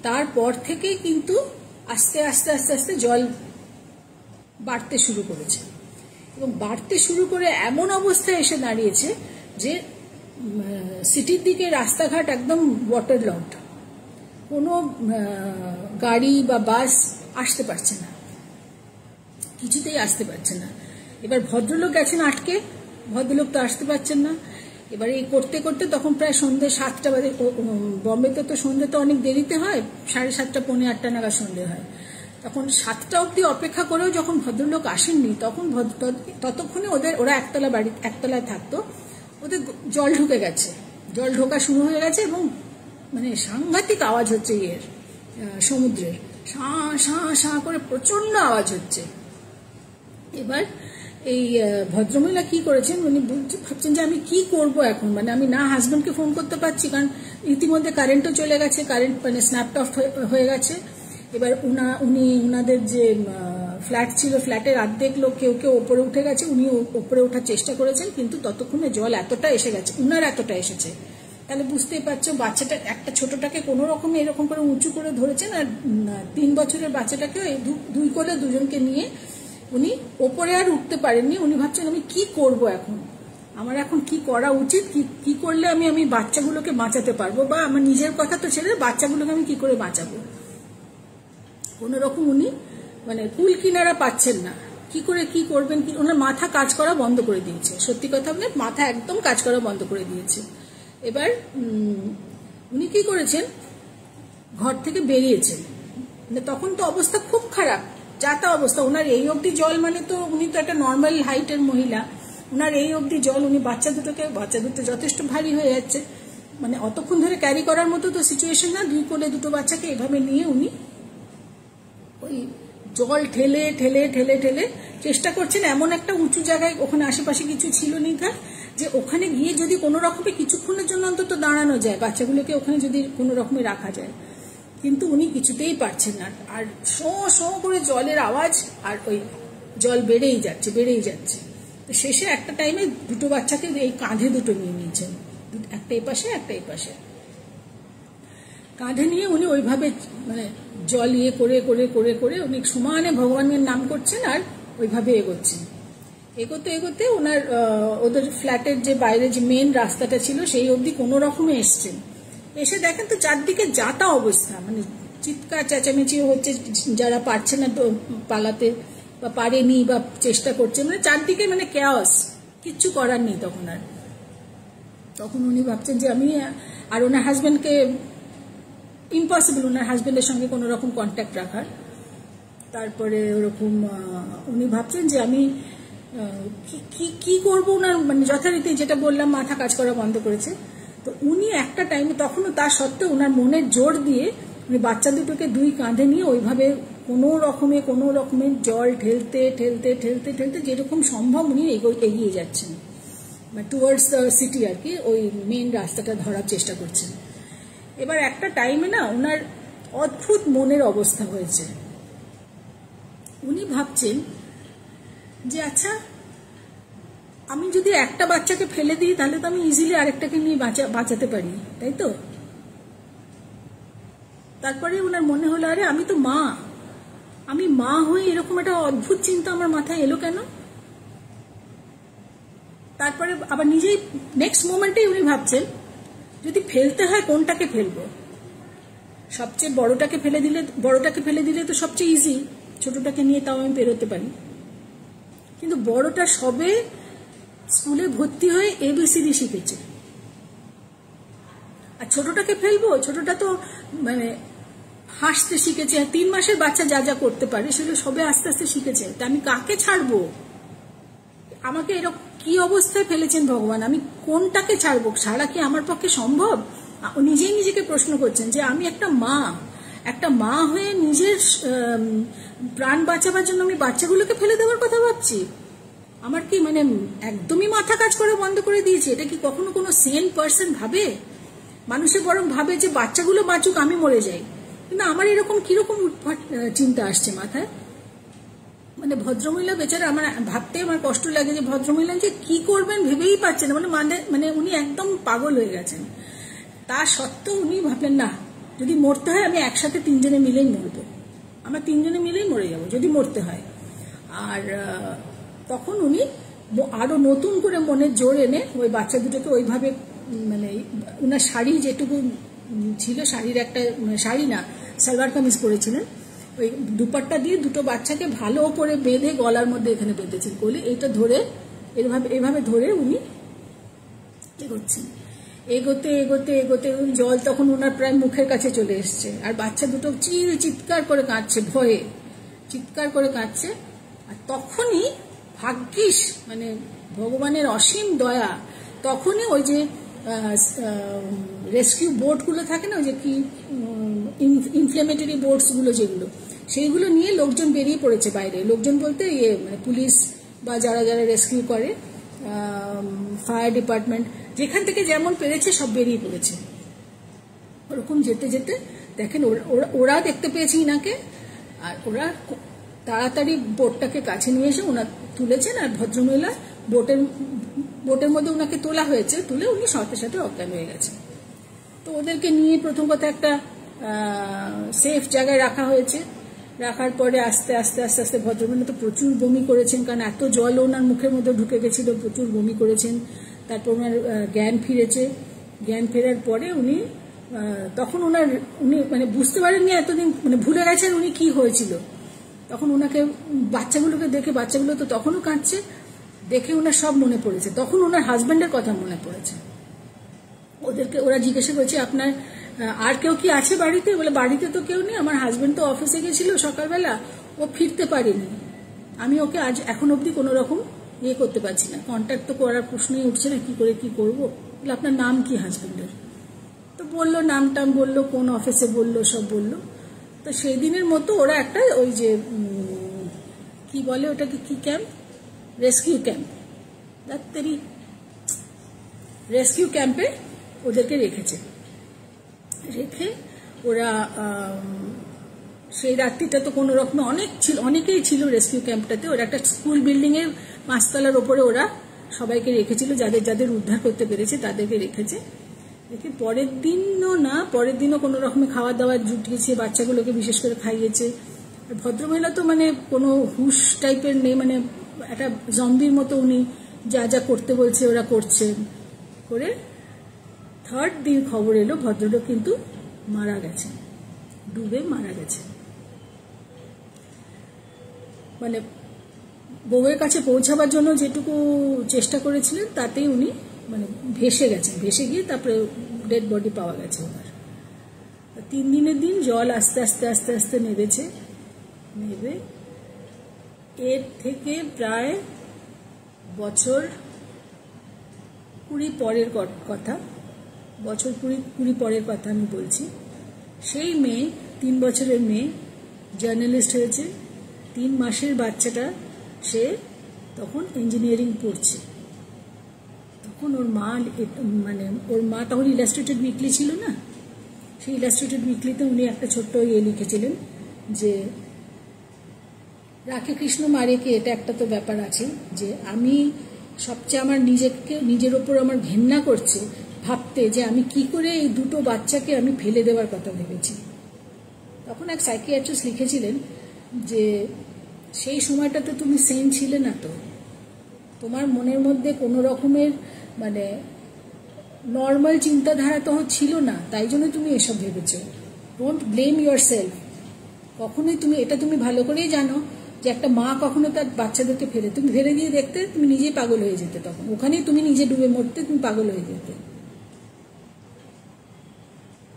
তারপর থেকেই কিন্তু আস্তে আস্তে জল বাড়তে শুরু করেছে, এবং বাড়তে শুরু করে এমন অবস্থায় এসে দাঁড়িয়েছে যে সিটির দিকে রাস্তাঘাট একদম ওয়াটার লকড, কোনো গাড়ি বা বাস আসতে পারছে না, কিছুতেই আসতে পারছে না। এবার ভদ্রলোক গেছেন আটকে, ভদ্রলোক তো আসতে পারছেন না, এবারে এই করতে করতে তখন প্রায় সন্ধ্যে 7টা বাজে। বম্বেতে তো সন্ধ্যে তো অনেক দেরিতে হয়, 7:30 পৌনে 8টা নাগাদ সন্ধ্যে হয়। তখন 7টা অবধি অপেক্ষা করেও যখন ভদ্রলোক আসেননি, তখন ততক্ষণে ওরা একতলায় থাকতো, ওদের জল ঢুকে গেছে, জল ঢোকা শুরু হয়ে গেছে এবং মানে সাংঘাতিক আওয়াজ হচ্ছে সমুদ্রের, শাঁ শাঁ শাঁ করে প্রচন্ড আওয়াজ হচ্ছে। এবার এই ভদ্রমহিলা কি করেছেন, উনি ভাবছেন যে আমি কি করব এখন, মানে আমি না হাজবেন্ডকে ফোন করতে পারছি, কারণ ইতিমধ্যে কারেন্টও চলে গেছে, কারেন্ট মানে স্ন্যাপড অফ হয়ে গেছে। এবার উনাদের যে ফ্ল্যাট ছিল, ফ্ল্যাটের অর্ধেক লোক কেউ কেউ ওপরে উঠে গেছে, উনি ওপরে ওঠার চেষ্টা করেছেন, কিন্তু ততক্ষণে জল এতটা এসে গেছে, উনার এতটা এসেছে। তাহলে বুঝতেই পারছো, বাচ্চাটা একটা ছোটটাকে কোনো রকমে এরকম করে উঁচু করে ধরেছেন, আর 3 বছরের বাচ্চাটাকে দুই কোলে দুজনকে নিয়ে উনি ওপরে আর উঠতে পারেননি। উনি ভাবছেন আমি কি করব এখন, আমার এখন কি করা উচিত, কি করলে আমি বাচ্চাগুলোকে বাঁচাতে পারবো, বা আমার নিজের কথা তো ছেড়ে বাচ্চাগুলোকে আমি কি করে বাঁচাবো। কোনো রকম উনি মানে কুল কিনারা পাচ্ছেন না, কি করে কি করবেন, ওনার মাথা কাজ করা বন্ধ করে দিয়েছে, সত্যি কথা আপনার মাথা একদম কাজ করা বন্ধ করে দিয়েছে। এবার উনি কি করেছেন, ঘর থেকে বেরিয়েছেন, তখন তো অবস্থা খুব খারাপ, যা তা অবস্থা। ওনার এই অবধি জল, মানে তো উনি তো একটা নর্মাল হাইটের মহিলা, ওনার এই অবধি জল, উনি বাচ্চা দুটো যথেষ্ট ভারী হয়ে যাচ্ছে, মানে অতক্ষণ ধরে ক্যারি করার মতো তো সিচুয়েশন না। 2 কোলে 2টো বাচ্চাকে এভাবে নিয়ে উনি ওই জল ঠেলে ঠেলে ঠেলে ঠেলে চেষ্টা করছেন এমন একটা উঁচু জায়গায়, ওখানে আশেপাশে কিছু ছিল নিধা, যে ওখানে গিয়ে যদি কোনো রকমে কিছুক্ষণের জন্য অন্তত দাঁড়ানো যায়, বাচ্চাগুলোকে ওখানে যদি কোনো রকমে রাখা যায়, কিন্তু উনি কিছুতেই পারছেন না। আর শো শো করে জলের আওয়াজ, আর ওই জল বেড়েই যাচ্ছে। তো শেষে একটা টাইমে 2টো বাচ্চাকে এই কাঁধে দুটো নিয়ে নিয়েছেন, একটা এই পাশে একটা এই পাশে, কাঁধে নিয়ে উনি ওইভাবে মানে জল করে করে করে করে উনি সমানে ভগবানের নাম করছেন আর ওইভাবে এগোচ্ছেন। এগোতে এগোতে ওদের ফ্ল্যাটের যে বাইরে যে মেন রাস্তাটা ছিল সেই অবধি কোনো রকমে এসছেন। এসে দেখেন তো চারদিকে যাতা অবস্থা, মানে চিৎকার চেঁচামেচি হচ্ছে, যারা পারছে না পালাতে বা পারেনি বা চেষ্টা করছে, মানে চারদিকে মানে ক্যাওস, কিচ্ছু করার নেই তখন উনি ভাবছেন যে আমি আর ওনার হাজবেন্ডকে ইম্পসিবল, ওনার হাজবেন্ডের সঙ্গে কোনো রকম কন্ট্যাক্ট রাখার। তারপরে ওরকম উনি ভাবছেন যে আমি কি করবো, ওনার মানে যথারীতি যেটা বললাম মাথা কাজ করা বন্ধ করেছে। তো উনি একটা টাইমে তখনও তার সত্ত্বেও ওনার মনের জোর দিয়ে উনি বাচ্চা দুটোকে 2 কাঁধে নিয়ে ওইভাবে কোনো রকমের জল ঠেলতে ঠেলতে ঠেলতে ঠেলতে যেরকম সম্ভব উনি এগিয়ে যাচ্ছেন, মানে টুয়ার্ডস দ্য সিটি আর কি, ওই মেন রাস্তাটা ধরার চেষ্টা করছেন। এবার একটা টাইমে না ওনার অদ্ভুত মনের অবস্থা হয়েছে, উনি ভাবছেন যে আচ্ছা আমি যদি একটা বাচ্চাকে ফেলে দিই তাহলে তো আমি ইজিলি আরেকটাকে নিয়ে বাঁচাতে পারি, তাই তো। তারপরে ওনার মনে হলো আরে আমি মা হয়ে এরকম একটা অদ্ভুত চিন্তা আমার মাথায় এলো কেন। তারপরে আবার নিজেই নেক্সট মোমেন্টেই উনি ভাবছেন যদি ফেলতে হয় কোনটাকে ফেলবো, সবচেয়ে বড়টাকে ফেলে দিলে তো সবচেয়ে ইজি, ছোটটাকে নিয়ে তাও আমি পেরোতে পারি, কিন্তু বড়টা সবে স্কুলে ভর্তি হয়ে ABCD শিখেছে, আর ছোটটাকে ফেলবো, ছোটটা তো মানে হাসতে শিখেছে, 3 মাসের বাচ্চা যা যা করতে পারে সেগুলো সবে আস্তে আস্তে শিখেছে, তা আমি কাকে ছাড়বো, আমাকে এরকম কি অবস্থায় ফেলেছেন ভগবান, আমি কোনটাকে ছাড়বো, ছাড়া কি আমার পক্ষে সম্ভব। নিজেই নিজেকে প্রশ্ন করছেন যে আমি একটা মা হয়ে নিজের প্রাণ বাঁচাবার জন্য আমি বাচ্চাগুলোকে ফেলে দেওয়ার কথা ভাবছি, আমার কি মানে একদমই মাথা কাজ করা বন্ধ করে দিয়েছে। এটা কি কখনো কোনো সেন পার্সন ভাবে? মানুষে বরং ভাবে যে বাচ্চাগুলো বাঁচুক, আমি মরে যাই, কিন্তু আমার এরকম কিরকম চিন্তা আসছে মাথায়। মানে ভদ্রমহিলা বেচারা, আমার ভাবতে আমার কষ্ট লাগে যে ভদ্রমহিলা যে কি করবেন ভেবেই পাচ্ছেন, মানে উনি একদম পাগল হয়ে গেছেন। তা সত্ত্বেও উনি ভাবলেন না, যদি মরতে হয় আমি একসাথে 3 জনে মিলেই মরবো, আমরা 3 জনে মিলেই মরে যাবো যদি মরতে হয়। আর তখন উনি আরো নতুন করে মনের জোর এনে ওই বাচ্চা দুটোকে ওইভাবে, মানে উনার শাড়ি যেটুকু ছিল, শাড়ির একটা শাড়ি না সালোয়ার কামিজ পরেছিলেন, ওই দুপাট্টা দিয়ে 2টো বাচ্চাকে ভালো করে বেঁধে গলার মধ্যে এখানে বেঁধেছেন কোলে, এইটা ধরে এভাবে ধরে উনি এগোচ্ছেন, এগোতে এগোতে এগোতে জল তখন ওনার প্রায় মুখের কাছে চলে এসছে, আর বাচ্চা দুটো চিৎকার করে কাঁদছে, ভয়ে চিৎকার করে কাঁদছে। আর তখনই ভাগ্যিস, মানে ভগবানের অসীম দয়া, তখনই ওই যে রেস্কিউ বোটগুলো থাকে না, ওই যে কি ইনফ্লেমেটরি বোটসগুলো যেগুলো, সেইগুলো নিয়ে লোকজন বেরিয়ে পড়েছে বাইরে। লোকজন বলতে মানে পুলিশ বা যারা যারা রেস্কিউ করে, ফায়ার ডিপার্টমেন্ট, যেখান থেকে যেমন পেরেছে সব বেরিয়ে পড়েছে। ওরকম যেতে যেতে দেখেন ওরা দেখতে পেয়েছে ইনাকে, আর ওরা তাড়াতাড়ি বোটটাকে কাছে নিয়ে এসে ওনার তুলেছেন, আর ভদ্রমহিলা বোটের মধ্যে ওনাকে তোলা হয়েছে, তুলে উনি সাথে সাথে অজ্ঞান হয়ে গেছে। তো ওদেরকে নিয়ে প্রথম কথা একটা সেফ জায়গায় রাখা হয়েছে। রাখার পরে আস্তে আস্তে আস্তে আস্তে ভদ্রমহিলা তো প্রচুর বমি করেছেন, কারণ এত জল ওনার মুখের মধ্যে ঢুকে গেছিল, প্রচুর বমি করেছেন। তারপর ওনার জ্ঞান ফিরেছে। জ্ঞান ফেরার পরে উনি মানে বুঝতে পারেননি এতদিন, মানে ভুলে গেছেন উনি কি হয়েছিল। তখন ওনাকে বাচ্চাগুলোকে দেখে, বাচ্চাগুলো তো তখনও কাঁদছে, দেখে ওনার সব মনে পড়েছে। তখন ওনার হাজব্যান্ডের কথা মনে পড়েছে। ওরা জিজ্ঞাসা করেছে, আপনার আর কেউ কি আছে বাড়িতে? বলে, বাড়িতে তো কেউ নেই, আমার হাজব্যান্ড তো অফিসে গেছিল সকালবেলা, ও ফিরতে পারেনি, আমি ওকে আজ এখন অবধি কোনো রকম করতে পারছি না, কন্ট্যাক্ট তো করার প্রশ্নই উঠছে না, কি করে কি করবো। বলে, আপনার নাম কি হাজব্যান্ডের? তো বললো, নাম টাম বললো, কোন অফিসে বললো, সব বললো। তো সেই দিনের মতো ওরা একটা ওই যে কি বলে ওটাকে, কি ক্যাম্প, রেস্কিউ ক্যাম্প, ডাক্তারি রেস্কিউ ক্যাম্পে ওদেরকে রেখেছে। রেখে ওরা সেই রাত্রিটা তো কোনো রকম অনেকেই ছিল রেস্কিউ ক্যাম্পটাতে। ওরা একটা স্কুল বিল্ডিং এর 5 তলার ওপরে ওরা সবাইকে রেখেছিল, যাদের যাদের উদ্ধার করতে পেরেছে তাদেরকে রেখেছে। দেখে পরের দিনও কোনো রকমে খাওয়া দাওয়া জুটিয়েছে, বাচ্চাগুলোকে বিশেষ করে খাইয়েছে। ভদ্রমহিলা তো মানে কোনো হুশ টাইপের নেই, মানে একটা জম্বির মতো উনি যা যা করতে বলছে ওরা করছেন। করে 3rd দিন খবর এলো ভদ্রলোক কিন্তু মারা গেছে, ডুবে মারা গেছে। মানে বউয়ের কাছে পৌঁছাবার জন্য যেটুকু চেষ্টা করেছিলেন তাতেই উনি মানে ভেসে গেছেন। ভেসে গিয়ে তারপরে ডেড বডি পাওয়া গেছে ওনার। 3 দিনের দিন জল আস্তে আস্তে আস্তে আস্তে নেমেছে। এর থেকে প্রায় বছর 20 পরের কথা, বছর 20 পরের কথা আমি বলছি। সেই মেয়ে, 3 বছরের মেয়ে, জার্নালিস্ট হয়েছে। 3 মাসের বাচ্চাটা, সে তখন ইঞ্জিনিয়ারিং পড়ছে। তখন ওর মা তখন ইলাস্ট্রেটেড উইকলি ছিল না, সেই ইলাস্ট্রেটেড উইকলিতে উনি একটা ছোট্ট লিখেছিলেন যে রাখে কৃষ্ণ মারে কে, এটা একটা তো ব্যাপার আছে যে আমি সবচেয়ে আমার নিজের ওপর আমার ঘেন্না করছে ভাবতে যে আমি কি করে এই 2টো বাচ্চাকে আমি ফেলে দেওয়ার কথা ভেবেছি। তখন এক সাইকিয়াট্রিস্ট লিখেছিলেন যে সেই সময়টাতে তুমি সেন ছিলে না, তো তোমার মনের মধ্যে কোনো রকমের মানে নর্মাল চিন্তাধারা তো ছিল না, তাই জন্য তুমি এসব ভেবেছো। Don't blame your self. কখনোই তুমি ভালো করেই জানো যে একটা মা কখনো তার বাচ্চাদেরকে তুমি ফেলে দিয়ে দেখতে, তুমি নিজেই পাগল হয়ে যেতে। তখন ওখানেই তুমি নিজে ডুবে মরতে, তুমি পাগল হয়ে যেতে।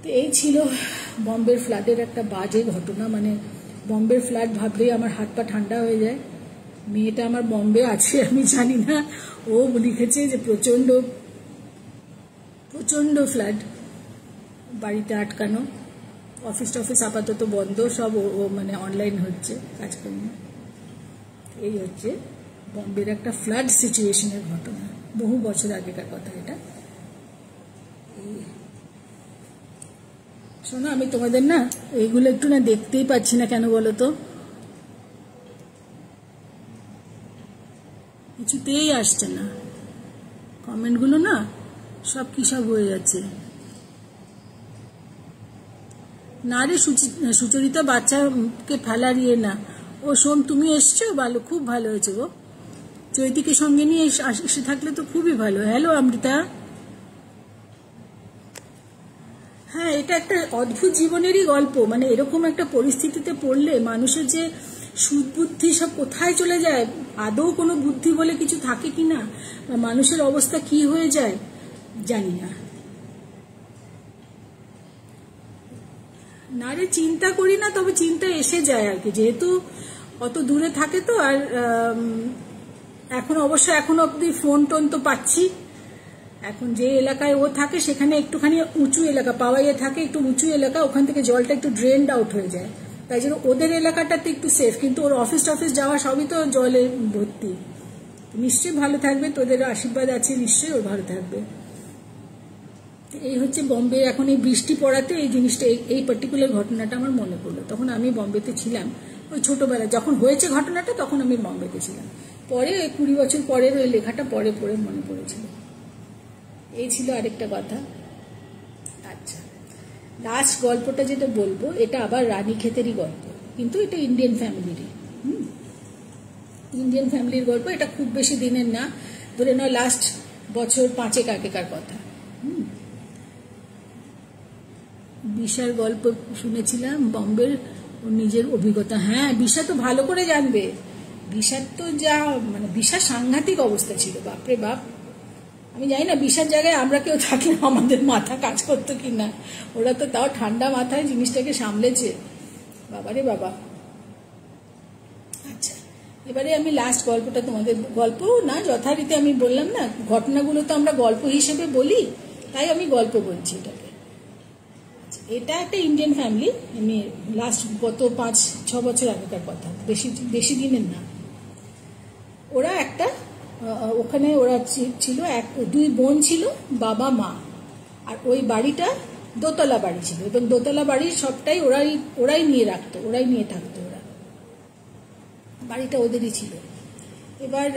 তো এই ছিল বম্বের ফ্লাডের একটা বাজে ঘটনা। মানে বম্বের ফ্লাড ভাবলেই আমার হাত পা ঠান্ডা হয়ে যায়। মেয়েটা আমার বম্বে আছে, আমি জানি না, ও লিখেছে যে প্রচন্ড প্রচন্ড ফ্লাড, বাড়িতে আটকানো, অফিস টফিস আপাতত বন্ধ, সব ও মানে অনলাইন হচ্ছে কাজকর্ম। এই হচ্ছে বম্বের একটা ফ্লাড সিচুয়েশনের ঘটনা, বহু বছর আগেকার কথা এটা। শোনো, আমি তোমাদের না এইগুলো একটু না দেখতেই পাচ্ছি না, কেন বলো তো? কিছুতেই আসছে না কমেন্টগুলো, না সব কি সব হয়ে যাচ্ছে। না রে সুচরিতা, বাচ্চাকে ফেলারিয়ে না। ও শোন, তুমি এসছো, ভালো, খুব ভালো হয়েছে গো। চৈতিকে সঙ্গে নিয়ে এসে থাকলে তো খুবই ভালো। হ্যালো অমৃতা। হ্যাঁ, এটা একটা অদ্ভুত জীবনেরই গল্প। মানে এরকম একটা পরিস্থিতিতে পড়লে মানুষের যে সুবুদ্ধি সব কোথায় চলে যায়, আদৌ কোনো বুদ্ধি বলে কিছু থাকে কিনা, মানুষের অবস্থা কি হয়ে যায়, জানি না। না রে, চিন্তা করি না, তবে চিন্তা এসে যায় আর কি, যেহেতু অত দূরে থাকে তো। আর এখন অবশ্য এখনো অব্দি ফোন টোন তো পাচ্ছি। এখন যে এলাকায় ও থাকে সেখানে একটুখানি উঁচু এলাকা, পাওয়াইয়ে থাকে, একটু উঁচু এলাকা, ওখান থেকে জলটা একটু ড্রেনড আউট হয়ে যায়, তাই জন্য ওদের এলাকাটাতে একটু সেফ। কিন্তু ওর অফিস টফিস যাওয়া সবই তো জলে ভর্তি। নিশ্চয়ই ভালো থাকবে, তোদের আশীর্বাদ আছে, নিশ্চয়ই ওর ভালো থাকবে। এই হচ্ছে বম্বে। এখন এই বৃষ্টি পড়াতে এই জিনিসটা, এই পার্টিকুলার ঘটনাটা আমার মনে পড়লো। তখন আমি বম্বেতে ছিলাম, ওই ছোটবেলায় যখন হয়েছে ঘটনাটা, তখন আমি বম্বেতে ছিলাম। পরে 20 বছর পরের ওই লেখাটা পরে পড়ে মনে পড়েছিল। এই ছিল আরেকটা কথা। আচ্ছা, লাস্ট গল্পটা যেটা বলবো, এটা আবার রানীক্ষেতেরই গল্প, কিন্তু এটা ইন্ডিয়ান ফ্যামিলিরই। ইন্ডিয়ান ফ্যামিলির গল্প। এটা খুব বেশি দিনের না, ধরে নাও লাস্ট বছর 5 আগেকার কথা। বিশার গল্প শুনেছিলাম, বম্বের নিজের অভিজ্ঞতা। হ্যাঁ, বিশা তো ভালো করে জানবে। বিশার তো যা মানে বিশার সাংঘাতিক অবস্থা ছিল, বাপরে বাপ। আমি জানি না বিশার জায়গায় আমরা কেউ থাকলে আমাদের মাথা কাজ করতো কিনা। ওরা তো তাও ঠান্ডা মাথায় জিনিসটাকে সামলেছে, বাবারে বাবা। আচ্ছা, এবারে আমি লাস্ট গল্পটা তোমাদের, গল্প না যথারীতি আমি বললাম না, ঘটনাগুলো তো আমরা গল্প হিসেবে বলি, তাই আমি গল্প বলছি এটাকে। এটা একটা ইন্ডিয়ান ফ্যামিলি, আমি লাস্ট গত 5-6 বছর আগেকার কথা, বেশি দিনের না। ওরা একটা ওখানে ওরা ছিল, 2 বোন ছিল, বাবা মা। আর ওই বাড়িটা দোতলা বাড়ি ছিল, এবং দোতলা বাড়ির সবটাই ওরাই নিয়ে রাখতো, ওরাই নিয়ে থাকতো। ওরা বাড়িটা ওদেরই ছিল। এবার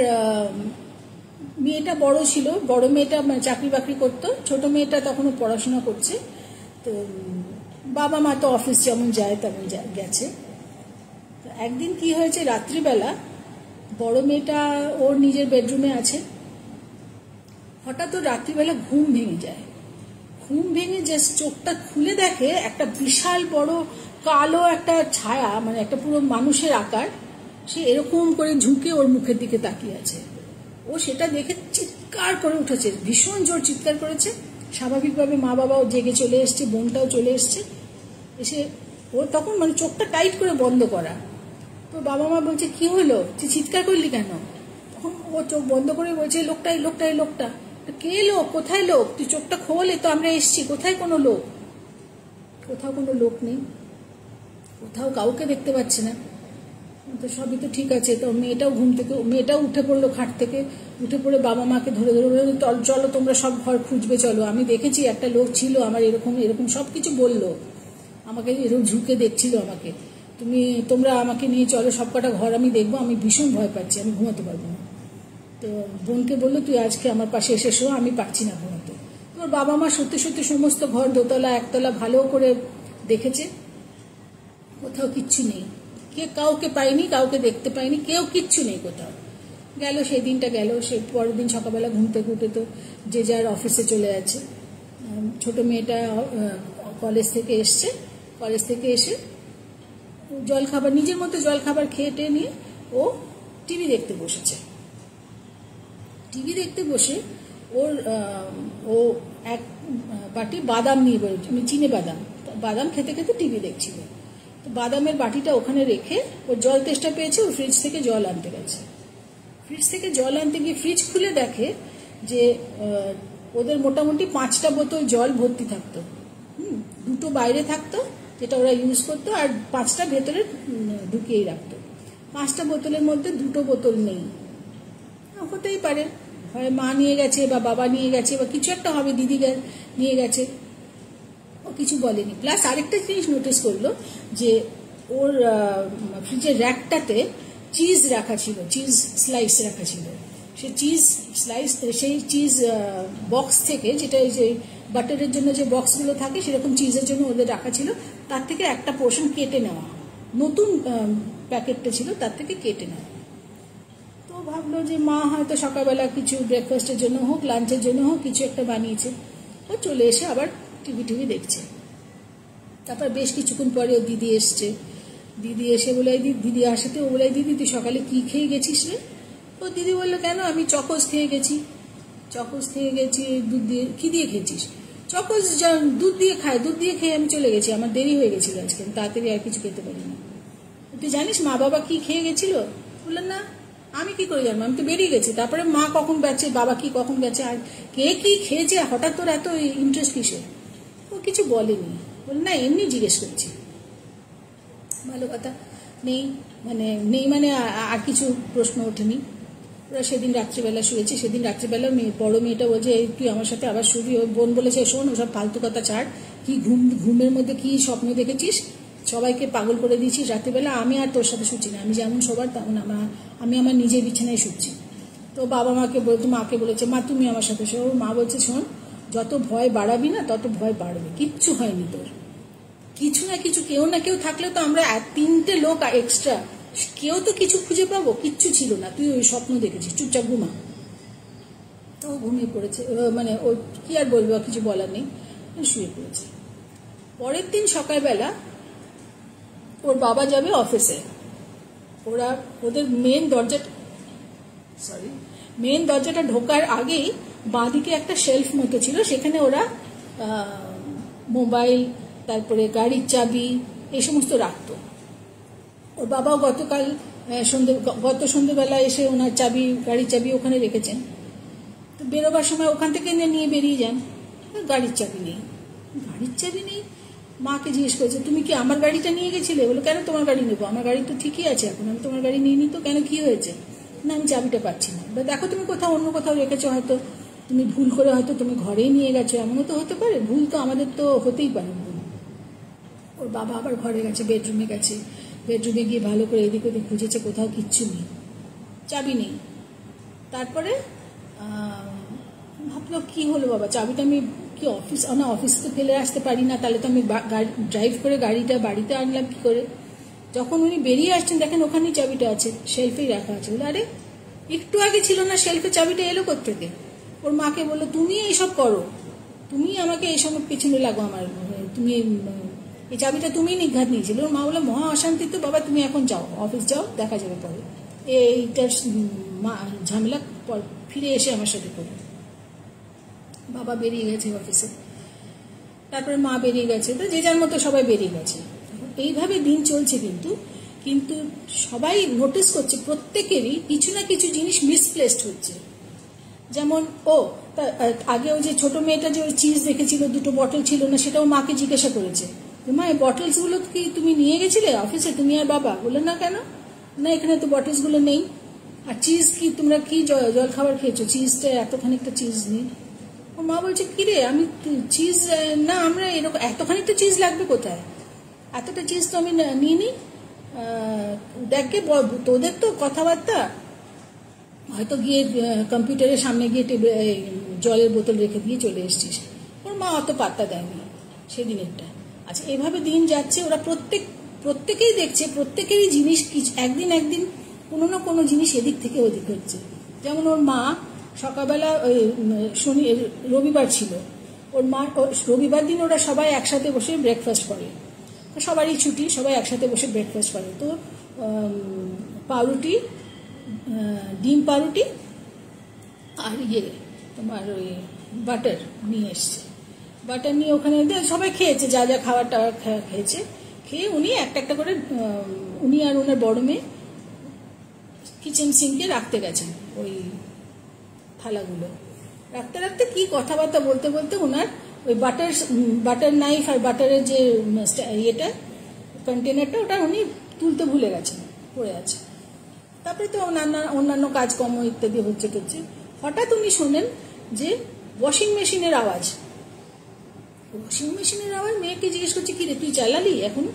মেয়েটা বড় ছিল, বড় মেয়েটা চাকরি বাকরি করতো, ছোট মেয়েটা তখনও পড়াশোনা করছে। তো বাবা মা তো অফিস যেমন যায় তেমন গেছে। তো একদিন কি হয়েছে, রাত্রিবেলা বড় মেয়েটা ওর নিজের বেডরুমে আছে, হঠাৎ ওর রাত্রিবেলা ঘুম ভেঙে যায়। ঘুম ভেঙে জাস্ট চোখটা খুলে দেখে একটা বিশাল বড় কালো একটা ছায়া, মানে একটা পুরো মানুষের আকার, সে এরকম করে ঝুঁকে ওর মুখের দিকে তাকিয়ে আছে। ও সেটা দেখে চিৎকার করে উঠেছে, ভীষণ জোর চিৎকার করেছে। স্বাভাবিকভাবে মা বাবাও জেগে চলে এসছে, বোনটাও চলে এসছে। এসে ওর তখন মানে চোখটা টাইট করে বন্ধ করা। তো বাবা মা বলছে, কি হলো, তুই চিৎকার করলি কেন? তখন ও চোখ বন্ধ করে বলছে, লোকটা। কে লোক? কোথায় লোক? তুই চোখটা খোলে, তো আমরা এসছি, কোথায় কোনো লোক? কোথাও কোনো লোক নেই, কোথাও কাউকে দেখতে পাচ্ছে না। তো সবই তো ঠিক আছে। তো মেয়েটাও উঠে পড়লো, খাট থেকে উঠে পড়ে বাবা মাকে ধরে চলো তোমরা সব ঘর খুঁজবে, চলো, আমি দেখেছি একটা লোক ছিল আমার, এরকম সবকিছু বললো আমাকে, এরকম ঝুঁকে দেখছিল আমাকে, তোমরা আমাকে নিয়ে চলো, সব কটা ঘর আমি দেখবো, আমি ভীষণ ভয় পাচ্ছি, আমি ঘুমাতে পারবো না। তো বোনকে বললো, তুই আজকে আমার পাশে এসে শো, আমি পারছি না ঘুমাতে। তোর বাবা মা সত্যি সমস্ত ঘর, দোতলা একতলা ভালো করে দেখেছে, কোথাও কিচ্ছু নেই, কাউকে পাইনি, কাউকে দেখতে পাইনি, কেউ কিচ্ছু নেই কোথাও। গেল সেই দিনটা গেল। সে পরের দিন সকালবেলা ঘুম থেকে উঠে তো যে যার অফিসে চলে যাচ্ছে। ছোট মেয়েটা কলেজ থেকে এসে জলখাবার, নিজের মতো জলখাবার খেয়ে টেয়ে নিয়ে ও টিভি দেখতে বসেছে। টিভি দেখতে বসে ও এক বাটি বাদাম নিয়ে বেরোচ্ছে, চিনে বাদাম খেতে খেতে টিভি দেখছিল। তো বাদামের বাটিটা ওখানে রেখে ওর জল তেষ্টা পেয়েছে, ও ফ্রিজ থেকে জল আনতে গেছে। ফ্রিজ থেকে জল আনতে গিয়ে ফ্রিজ খুলে দেখে যে ওদের মোটামুটি 5টা বোতল জল ভর্তি থাকতো। 2টো বাইরে থাকতো যেটা ওরা ইউজ করতো, আর 5টা ভেতরে ঢুকিয়েই রাখতো। 5টা বোতলের মধ্যে 2টো বোতল নেই। হতেই পারে, হয় মা নিয়ে গেছে বা বাবা নিয়ে গেছে বা কিছু একটা হবে, দিদি নিয়ে গেছে, ও কিছু বলেনি। প্লাস আরেকটা জিনিস নোটিস করলো যে ওর ফ্রিজের র্যাকটাতে চিজ রাখা ছিল, চিজ স্লাইস রাখা ছিল। সেই চিজ বক্স থেকে, যেটা যে বাটারের জন্য যে বক্সগুলো থাকে সেরকম চিজের জন্য ওদের রাখা ছিল, তার থেকে একটা পোর্শন কেটে নেওয়া, নতুন প্যাকেটটা ছিল তার থেকে কেটে নেওয়া। তো ভাবলো যে মা হয়তো সকালবেলা কিছু ব্রেকফাস্টের জন্য হোক, লাঞ্চের জন্য হোক, কিছু একটা বানিয়েছে। ও চলে এসে আবার টিভি দেখছে। তারপর বেশ কিছুক্ষণ পরে ও দিদি এসছে। দিদি এসে বলে, দিদি আসাতে ও বলে, দিদি তুই সকালে কি খেয়ে গেছিস রে? ও দিদি বললো, কেন, আমি চকোস খেয়ে গেছি। চকোস খেয়ে গেছি, দুধ দিয়ে। কি দিয়ে খেয়েছিস? চকোস দুধ দিয়ে খায়, দুধ দিয়ে খেয়ে আমি চলে গেছি, আমার দেরি হয়ে গেছিল আজকে, আমি তাড়াতাড়ি আর কিছু খেতে পারিনি। তুই জানিস মা বাবা কি খেয়ে গেছিল? বললেন না। আমি কি করে জানবো, আমি তো বেরিয়ে গেছি। তারপরে মা কখন গেছে, বাবা কি কখন গেছে, আর কে কি খেয়েছে, হঠাৎ তোর এত ইন্টারেস্ট কিসে? ও কিছু বলেনি, বললেন না এমনি জিজ্ঞেস করছি। ভালো কথা। নেই মানে আর কিছু প্রশ্ন ওঠেনি। ওরা সেদিন রাত্রিবেলা শুয়েছে, সেদিন রাত্রিবেলা বড় মেয়েটা বলছে এই তুই আমার সাথে আবার শুবি। ওর বোন বলেছে শোন ওসব ফালতু কথা ছাড়, কি ঘুমের মধ্যে কি স্বপ্ন দেখেছিস, সবাইকে পাগল করে দিয়েছিস রাত্রিবেলা, আমি আর তোর সাথে শুচ্ছি না, আমি যেমন সবার তেমন আমি আমার নিজের বিছানায় শুচ্ছি। তো বাবা মাকে বলেছে মা তুমি আমার সাথে শো। মা বলছে শোন যত ভয় বাড়াবি না তত ভয় বাড়বে, কিচ্ছু হয়নি তোর, কিছু না কিছু কেউ না কেউ থাকলে তো আমরা 3টে লোক এক্সট্রা, কেউ তো কিছু খুঁজে পাবো, কিচ্ছু ছিল না, তুই ওই স্বপ্ন দেখেছিস, চুপচাপ ঘুমা। তো ঘুমিয়ে পড়েছে, মানে ও কি আর বলবো, কিছু বলার নেই, শুয়ে পড়েছে। পরের দিন সকালবেলা ওর বাবা যাবে অফিসে, ওদের মেন দরজাটা ঢোকার আগেই বাঁদিকে একটা শেলফ মতো ছিল, সেখানে ওরা মোবাইল, তারপরে গাড়ির চাবি এই সমস্ত রাখতো। ওর বাবাও গত সন্ধ্যেবেলা এসে ওনার গাড়ির চাবি ওখানে রেখেছেন। তো বেরোবার সময় ওখান থেকে নিয়ে বেরিয়ে যান, গাড়ির চাবি নেই। মাকে জিজ্ঞেস করেছে তুমি কি আমার গাড়িটা নিয়ে গেছিলে? বলে কেন তোমার গাড়ি নেবো, আমার গাড়ি তো ঠিকই আছে এখন, আমি তোমার গাড়ি নিয়ে নিতো, কেন কি হয়েছে? না আমি চাবিটা পাচ্ছি না। দেখো তুমি অন্য কোথাও রেখেছো, হয়তো তুমি ভুল করে হয়তো তুমি ঘরেই নিয়ে গেছো, এমনও তো হতে পারে, ভুল তো আমাদের তো হতেই পারে ভুল। ওর বাবা আবার ঘরে গেছে, বেডরুমে গিয়ে ভালো করে এদিক ওদিক খুঁজেছে, কোথাও কিচ্ছু নেই, চাবি নেই। তারপরে ভাবলো কি হলো বাবা, চাবিটা আমি কি অফিস তো ফেলে আসতে পারি না, তাহলে তো আমি ড্রাইভ করে গাড়িটা বাড়িতে আনলাম কি করে? যখন উনি বেরিয়ে আসছেন দেখেন ওখানেই চাবিটা আছে, শেলফেই রাখা আছে। বলে আরে একটু আগে ছিল না শেলফে, চাবিটা এলো কোত্থেকে? ওর মাকে বললো তুমি এইসব করো, তুমি আমাকে এইসব পেছনে লাগো, আমার তুমি এই চাবিটা তুমি নিঘাত নিয়েছিল। ওর মা বললো মহা অশান্তি তো বাবা, তুমি এখন যাও, অফিস যাও, দেখা যাবে পরে, এইটার ঝামেলা ফিরে এসে আমার সাথে করো। বাবা বেরিয়ে গেছে অফিসে, তারপরে মা বেরিয়ে গেছে, তো যে যার মতো সবাই বেরিয়ে গেছে। এইভাবে দিন চলছে, কিন্তু সবাই নোটিস করছে প্রত্যেকেরই কিছু না কিছু জিনিস মিসপ্লেসড হচ্ছে। যেমন আগে ওই যে ছোট মেয়েটা যে ওই চিজ দেখেছিল, 2টো বটল ছিল না, সেটাও মাকে জিজ্ঞাসা করেছে মা এই বটলসগুলো কি তুমি নিয়ে গেছিলে অফিসে, তুমি আর বাবা? বললো না কেন? না এখানে তো বটলসগুলো নেই। আর চিজ কি তোমরা কি জল খাবার খেয়েছো, চিজটা এতখানিকটা চিজ নেই। ও মা বলছে কিরে আমি চিজ না, আমরা এরকম এতখানিকটা চিজ লাগবে কোথায়, এতটা চিজ তো আমি নিইনি। দেখে তোদের তো কথাবার্তা, হয়তো গিয়ে কম্পিউটারের সামনে গিয়ে জলের বোতল রেখে দিয়ে চলে এসছিস। ওর মা অত পাত্তা দেয়নি সেদিনেরটা। আচ্ছা এভাবে দিন যাচ্ছে, ওরা প্রত্যেকেই দেখছে, প্রত্যেকেরই জিনিস একদিন কোনো না কোনো জিনিস এদিক থেকে ওদিক হচ্ছে। যেমন ওর মা সকালবেলা রবিবার ছিল, ওর মা রবিবার দিন ওরা সবাই একসাথে বসে ব্রেকফাস্ট করে, সবারই ছুটি, সবাই একসাথে বসে ব্রেকফাস্ট করে। তো পাউরুটি, ডিম পাউরুটি আর তোমার ওই বাটার নিয়ে এসছে, বাটার নিয়ে ওখানে সবাই খেয়েছে, যা যা খাবার টাবার খেয়েছে, খেয়ে উনি একটা করে উনি আর ওনার বড় মেয়ে কিচেন সিঙ্কে রাখতে গেছেন ওই থালাগুলো। রাখতে কি কথাবার্তা বলতে ওনার ওই বাটার নাইফ আর বাটারের যে কন্টেনারটা ওটা উনি তুলতে ভুলে গেছেন, পড়ে আছে। তারপরে তো অন্যান্য কাজকর্ম ইত্যাদি হচ্ছে। হঠাৎ উনি শোনেন যে ওয়াশিং মেশিনের আওয়াজ। মেয়েকে জিজ্ঞেস করছে কি রে তুই চালালি এখন?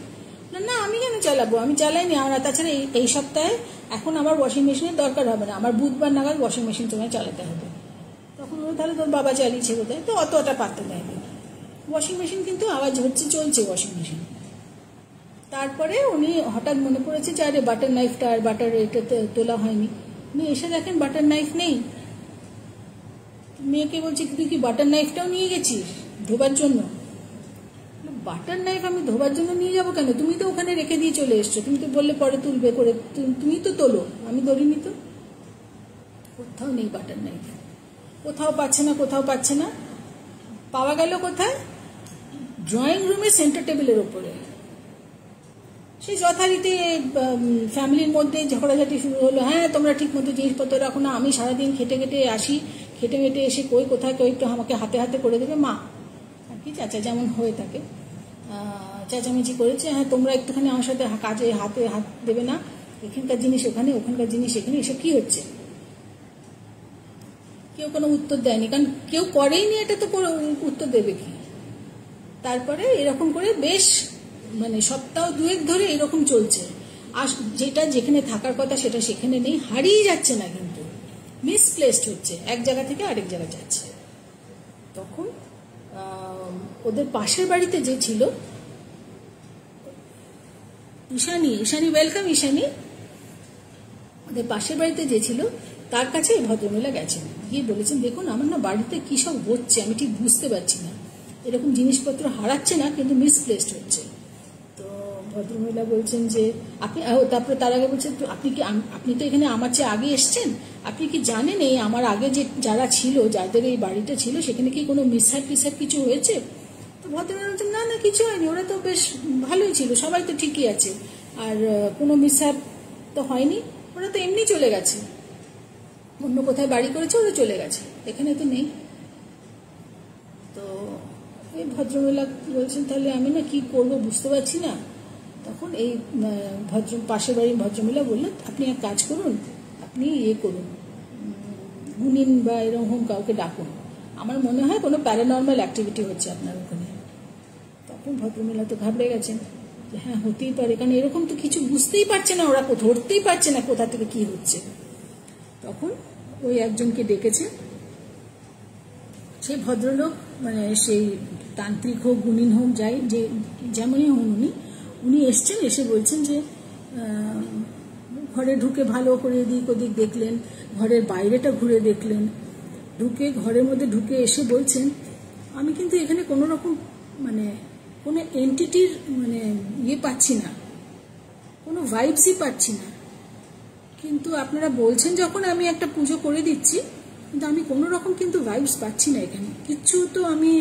না আমি কেন চালাবো, আমি চালাইনি, আমরা তাছাড়া এই সপ্তাহে এখন আমার ওয়াশিং মেশিনের দরকার হবে না, আমার বুধবার নাগাদ ওয়াশিং মেশিন তোমায় চালাতে হবে। তখন তাহলে তোর বাবা চালিয়েছে বোধহয়, তো অতটা পাত্তা দেয়নি। ওয়াশিং মেশিন কিন্তু আওয়াজ হচ্ছে, চলছে ওয়াশিং মেশিন। তারপরে উনি হঠাৎ মনে করেছে যে আরে বাটার নাইফটা আর বাটার এটা তোলা হয়নি। উনি এসে দেখেন বাটার নাইফ নেই। মেয়েকে বলছে তুই কি বাটার নাইফটাও নিয়ে গেছিস ধোবার জন্য? বাটার নাইফ আমি ধোবার জন্য নিয়ে যাবো কেন, তুমি তো ওখানে রেখে দিয়ে চলে এসছো, তুমি তো বললে পরে তুলবে করে, তুমি তো তোলো, আমি ধরিনি তো। কোথাও নেই বাটার নাইফ। ও কোথাও পাচ্ছে না, পাওয়া গেল কোথায়? ড্রয়িং রুমে সেন্টার টেবিলের ওপরে। সেই যথারীতি ফ্যামিলির মধ্যে ঝগড়াঝাটি শুরু হলো। হ্যাঁ, তোমরা ঠিক মতো জিনিসপত্র রাখো না, আমি সারাদিন খেটে আসি, খেটে এসে কোথায় একটু আমাকে হাতে করে দেবে মা, আর কি চাচা যেমন হয়ে থাকে চেঁচামেচি করেছে। হ্যাঁ, তোমরা একটুখানি আমার সাথে কাজে হাত দেবে না, এখানকার জিনিস ওখানে, ওখানকার জিনিস এখানে, এসব কি হচ্ছে? কেউ কোনো উত্তর দেয়নি, কারণ কেউ করেইনি, এটা তো উত্তর দেবে কি? তারপরে এরকম করে বেশ সপ্তাহ 2 ধরে এরকম চলছে। আর যেটা যেখানে থাকার কথা সেটা সেখানে নেই, হারিয়ে যাচ্ছে না, কিন্তু মিসপ্লেসড হচ্ছে, এক জায়গা থেকে আরেক জায়গায় যাচ্ছে। তখন ওদের পাশের বাড়িতে যে ছিল ঈশানী, ওয়েলকাম ঈশানী, ওদের পাশের বাড়িতে যে ছিল তার কাছে ভদ্রমহিলা গেছেন, গিয়ে বলেছেন, দেখুন আমার না বাড়িতে কি সব হচ্ছে আমি ঠিক বুঝতে পারছি না, এরকম জিনিসপত্র হারাচ্ছে না কিন্তু মিসপ্লেসড হচ্ছে। তো ভদ্রমহিলা বলছেন যে আপনি, তারপরে তার আগে বলছেন, আপনি তো এখানে আমার চেয়ে আগে এসছেন, আপনি কি জানেন এই আমার আগে যে যারা ছিল, যাদের এই বাড়িটা ছিল, সেখানে কি কোনো মিসহ্যাপ কিছু হয়েছে? তো ভদ্রমহিলা বলছেন, না কিছু হয়নি, ওরা তো বেশ ভালোই ছিল, সবাই তো ঠিকই আছে, আর কোনো মিসহ্যাপ তো হয়নি, ওরা তো এমনি চলে গেছে, অন্য কোথায় বাড়ি করেছে, ওরা চলে গেছে, এখানে তো নেই। তো এই ভদ্রমহিলা বলছেন, তাহলে আমি না কি করব বুঝতে পারছি না। তখন এই পাশের বাড়ির ভদ্রমহিলা বললেন, আপনি এক কাজ করুন, আপনি করুন, গুনিন বা এরকম কাউকে ডাকুন, আমার মনে হয় কোনো প্যারানর্মাল অ্যাক্টিভিটি হচ্ছে আপনার ওখানে। তখন ভদ্রমহিলা তো ঘাবড়ে গেছেন যে হ্যাঁ, হতেই পারে, কারণ এরকম তো কিছু বুঝতেই পারছে না, ওরা ধরতেই পারছে না কোথা থেকে কি হচ্ছে। তখন ওই একজনকে ডেকেছে, সেই ভদ্রলোক সেই তান্ত্রিক হোক, গুণিন হোক, যাই যে যেমনই হন উনি এসছেন, এসে বলছেন যে ঘরে ঢুকে ভালো করে এদিক ওদিক দেখলেন, ঘরের বাইরেটা ঘুরে দেখলেন, ঘরের মধ্যে ঢুকে এসে বলছেন, আমি কিন্তু এখানে কোনো রকম কোনো এন্টিটির পাচ্ছি না, কোনো ভাইবসই পাচ্ছি না, কিন্তু আপনারা বলছেন যখন আমি একটা পুজো করে দিচ্ছি, কিন্তু আমি কোনো রকম কিন্তু ভাইবস পাচ্ছি না, এখানে কিচ্ছু তো আমি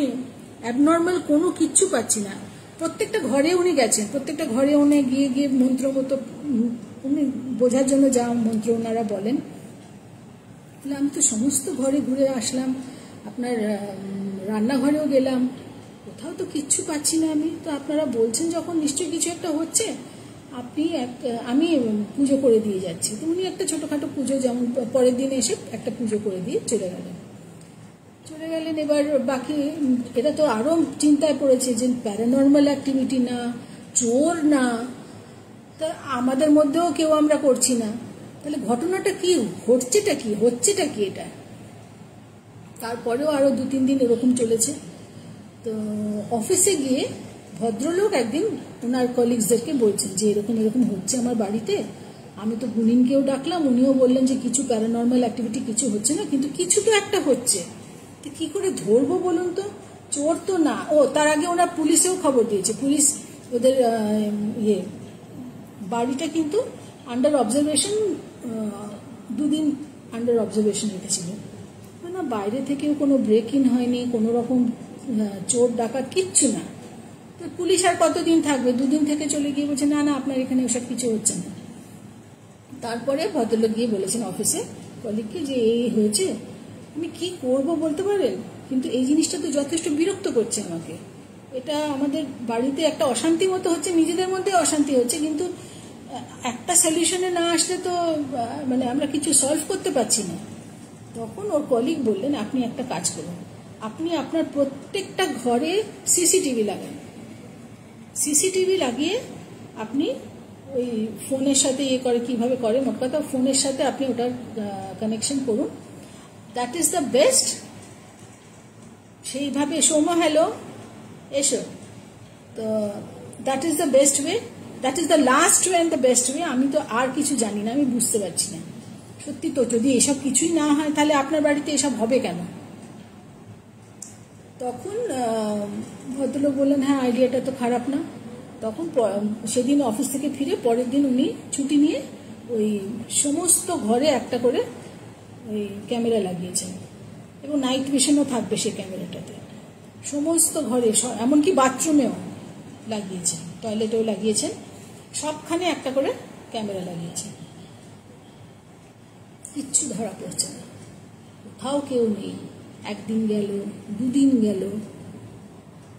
অ্যাবনর্মাল কোনো কিচ্ছু পাচ্ছি না। প্রত্যেকটা ঘরে উনি গেছেন, প্রত্যেকটা ঘরে উনি গিয়ে মন্ত্র মতো উনি বোঝার জন্য যা মন্ত্র ওনারা বলেন, আমি তো সমস্ত ঘরে ঘুরে আসলাম, আপনার রান্নাঘরেও গেলাম, কোথাও তো কিচ্ছু পাচ্ছি না আমি। তো আপনারা বলছেন যখন নিশ্চয়ই কিছু একটা হচ্ছে, আমি পুজো করে দিয়ে যাচ্ছি। তো উনি একটা ছোটখাটো পুজো, যেমন পরের দিনে এসে একটা পুজো করে দিয়ে চলে গেলেন। এবার বাকি এটা তো আরো চিন্তায় পড়েছে যে প্যারানর্মাল অ্যাক্টিভিটি না, চোর না, তা আমাদের মধ্যেও কেউ আমরা করছি না, তাহলে ঘটনাটা কি, হচ্ছেটা কি এটা? তারপরেও আরো 2-3 দিন এরকম চলেছে। তো অফিসে গিয়ে ভদ্রলোক একদিন ওনার কলিগসদেরকে বলছেন যে এরকম হচ্ছে আমার বাড়িতে, আমি তো গুনিনকেও ডাকলাম, উনিও বললেন যে কিছু প্যারানর্মাল অ্যাক্টিভিটি কিছু হচ্ছে না, কিন্তু কিছু তো একটা হচ্ছে, তো কি করে ধরবো বলুন তো? চোর তো না। তার আগে ওরা পুলিশেও খবর দিয়েছে, পুলিশ ওদের বাড়িটা কিন্তু আন্ডার অবজারভেশন, 2 দিন আন্ডার অবজারভেশন রেখেছিল, না বাইরে থেকেও কোনো ব্রেক ইন হয়নি, কোনো রকম চোর ডাকাত কিচ্ছু না। তো পুলিশ আর কতদিন থাকবে? 2 দিন থেকে চলে গিয়ে বলছে না আপনার এখানে ওসব কিছু হচ্ছে না। তারপরে ভদ্রলোক গিয়ে বলেছেন অফিসে কলিগকে যে এই হয়েছে, আমি কি করব বলতে পারেন, কিন্তু এই জিনিসটা তো যথেষ্ট বিরক্ত করছে আমাকে, এটা আমাদের বাড়িতে একটা অশান্তি মতো হচ্ছে, নিজেদের মধ্যে অশান্তি হচ্ছে, কিন্তু একটা সলিউশনে না আসলে তো আমরা কিছু সলভ করতে পারছি না। তখন ওর কলিগ বললেন, আপনি একটা কাজ করুন, আপনি আপনার প্রত্যেকটা ঘরে সিসিটিভি লাগান, সিসিটিভি লাগিয়ে আপনি ওই ফোনের সাথে কিভাবে করে, মোট কথা ফোনের সাথে আপনি ওটার কানেকশন করুন, দ্যাট ইজ দ্য বেস্ট। সেইভাবে সৌম্য, হ্যালো, এসো, তো that is the best way, that is the last way and the best way. আমি তো আর কিছু জানি না, আমি বুঝতে পারছি না, সত্যি তো যদি এসব কিছুই না হয় তাহলে আপনার বাড়িতে এসব হবে কেন? তখন ভদ্রলোক বললেন, হ্যাঁ আইডিয়াটা তো খারাপ না। তখন সেদিন অফিস থেকে ফিরে পরের দিন উনি ছুটি নিয়ে ওই সমস্ত ঘরে একটা করে ওই ক্যামেরা লাগিয়েছেন, এবং নাইট ভিশনও থাকবে সেই ক্যামেরাটাতে। সমস্ত ঘরে, এমনকি বাথরুমেও লাগিয়েছেন, টয়লেটেও লাগিয়েছেন, সবখানে একটা করে ক্যামেরা লাগিয়েছেন। কিচ্ছু ধরা পড়ছে না, কোথাও কেউ নেই। একদিন গেল, দুদিন গেল,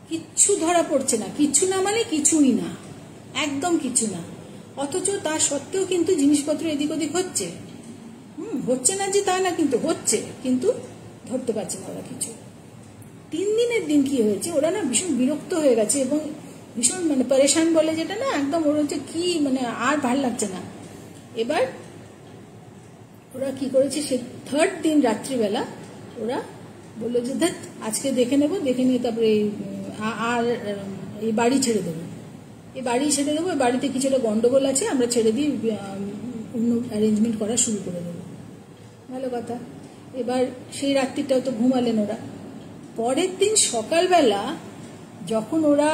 কিচ্ছু ধরা পড়ছে না। কিচ্ছু না মানে কিছুই না, একদম কিছু না। অথচ তা সত্ত্বেও কিন্তু জিনিসপত্র এদিক ওদিক হচ্ছে। হচ্ছে না যে তা না, কিন্তু হচ্ছে, কিন্তু ধরতে পারছে না ওরা কিছু। 3 দিনের দিন কি হয়েছে, ওরা না ভীষণ বিরক্ত হয়ে গেছে এবং ভীষণ মানে পরেশান বলে যেটা না, একদম ওরা হচ্ছে কি মানে আর ভাল লাগছে না। এবার ওরা কি করেছে, সে 3rd দিন রাত্রিবেলা ওরা বললো যে ধ্যাৎ আজকে দেখে নেবো, দেখে নিয়ে তারপরে আর এই বাড়ি ছেড়ে দেবো, এই বাড়িতে কিছুটা গন্ডগোল আছে, আমরা ছেড়ে দিই, অন্য অ্যারেঞ্জমেন্ট করা শুরু করে দেবো। ভালো কথা। এবার সেই রাত্রিটাও তো ঘুমালেন ওরা। পরের দিন সকালবেলা যখন ওরা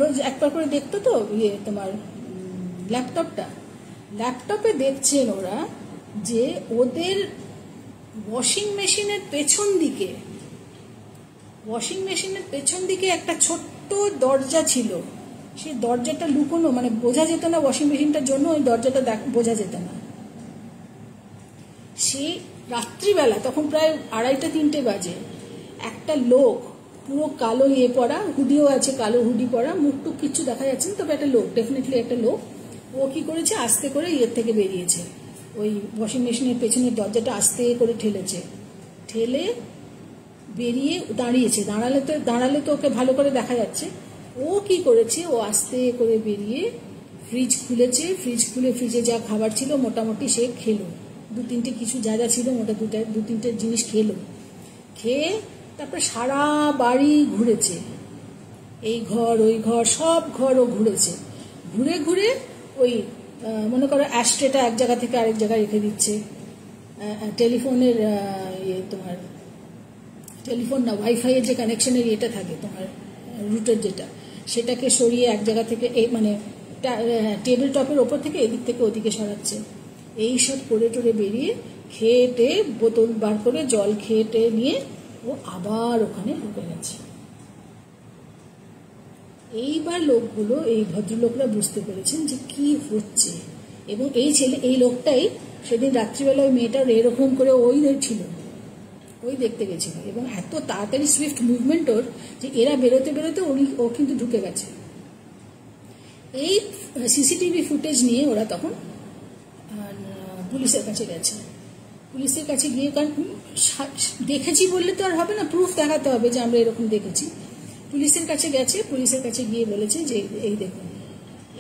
রোজ একবার করে দেখতো তো তোমার ল্যাপটপে দেখছেন ওরা যে ওদের ওয়াশিং মেশিনের পেছন দিকে একটা ছোট্ট দরজা ছিল। সেই দরজাটা লুকোনো, মানে বোঝা যেত না, ওয়াশিং মেশিনটার জন্য ওই দরজাটা বোঝা যেত না। সে রাত্রিবেলা তখন প্রায় 2:30-3টে বাজে, একটা লোক পুরো কালো পরা, হুডিও আছে, কালো হুডি পরা, মুখটুক কিচ্ছু দেখা যাচ্ছে না, তবে একটা লোক, ডেফিনেটলি একটা লোক। ও কি করেছে, আস্তে করে থেকে বেরিয়েছে, ওই ওয়াশিং মেশিনের পেছনের দরজাটা আস্তে করে ঠেলে বেরিয়ে দাঁড়িয়েছে। দাঁড়ালে তো ওকে ভালো করে দেখা যাচ্ছে। ও কি করেছে, ও আস্তে করে বেরিয়ে ফ্রিজ খুলে ফ্রিজে যা খাবার ছিল মোটামুটি সে খেলো, 2-3টে কিছু যা ছিল মোটা 2-3টে জিনিস খেয়ে তারপরে সারা বাড়ি ঘুরেছে, এই ঘর ওই ঘর সব ঘরও ঘুরেছে। ঘুরে ওই মনে করো অ্যাস্ট্রেটা এক জায়গা থেকে আরেক জায়গায় রেখে দিচ্ছে, টেলিফোনের তোমার টেলিফোন না, ওয়াইফাইয়ের যে কানেকশনের এটা থাকে তোমার রুটের যেটা, সেটাকে সরিয়ে এক জায়গা থেকে মানে টেবিল টপের ওপর থেকে এদিক থেকে ওদিকে সরাচ্ছে। এইসব করে বেরিয়ে খেয়ে বোতল বার করে জল খেয়ে নিয়ে ও আবার ওখানে ঢুকে গেছে। এইবার এই ভদ্রলোকরা বুঝতে পেরেছেন যে কি হচ্ছে, এবং এই লোকটাই সেদিন রাত্রিবেলা ওই মেয়েটার এরকম করে ওই দেখতে গেছিল, এবং এত তাড়াতাড়ি সুইফট মুভমেন্ট ওর যে এরা বেরোতে ও কিন্তু ঢুকে গেছে। এই সিসিটিভি ফুটেজ নিয়ে ওরা তখন পুলিশের কাছে গেছে। পুলিশের কাছে গিয়ে, কারণ দেখেছি বললে তো আর হবে না, প্রুফ দেখাতে হবে যে আমরা এরকম দেখেছি। পুলিশের কাছে গেছে, পুলিশের কাছে গিয়ে বলেছে যে এই দেখুন,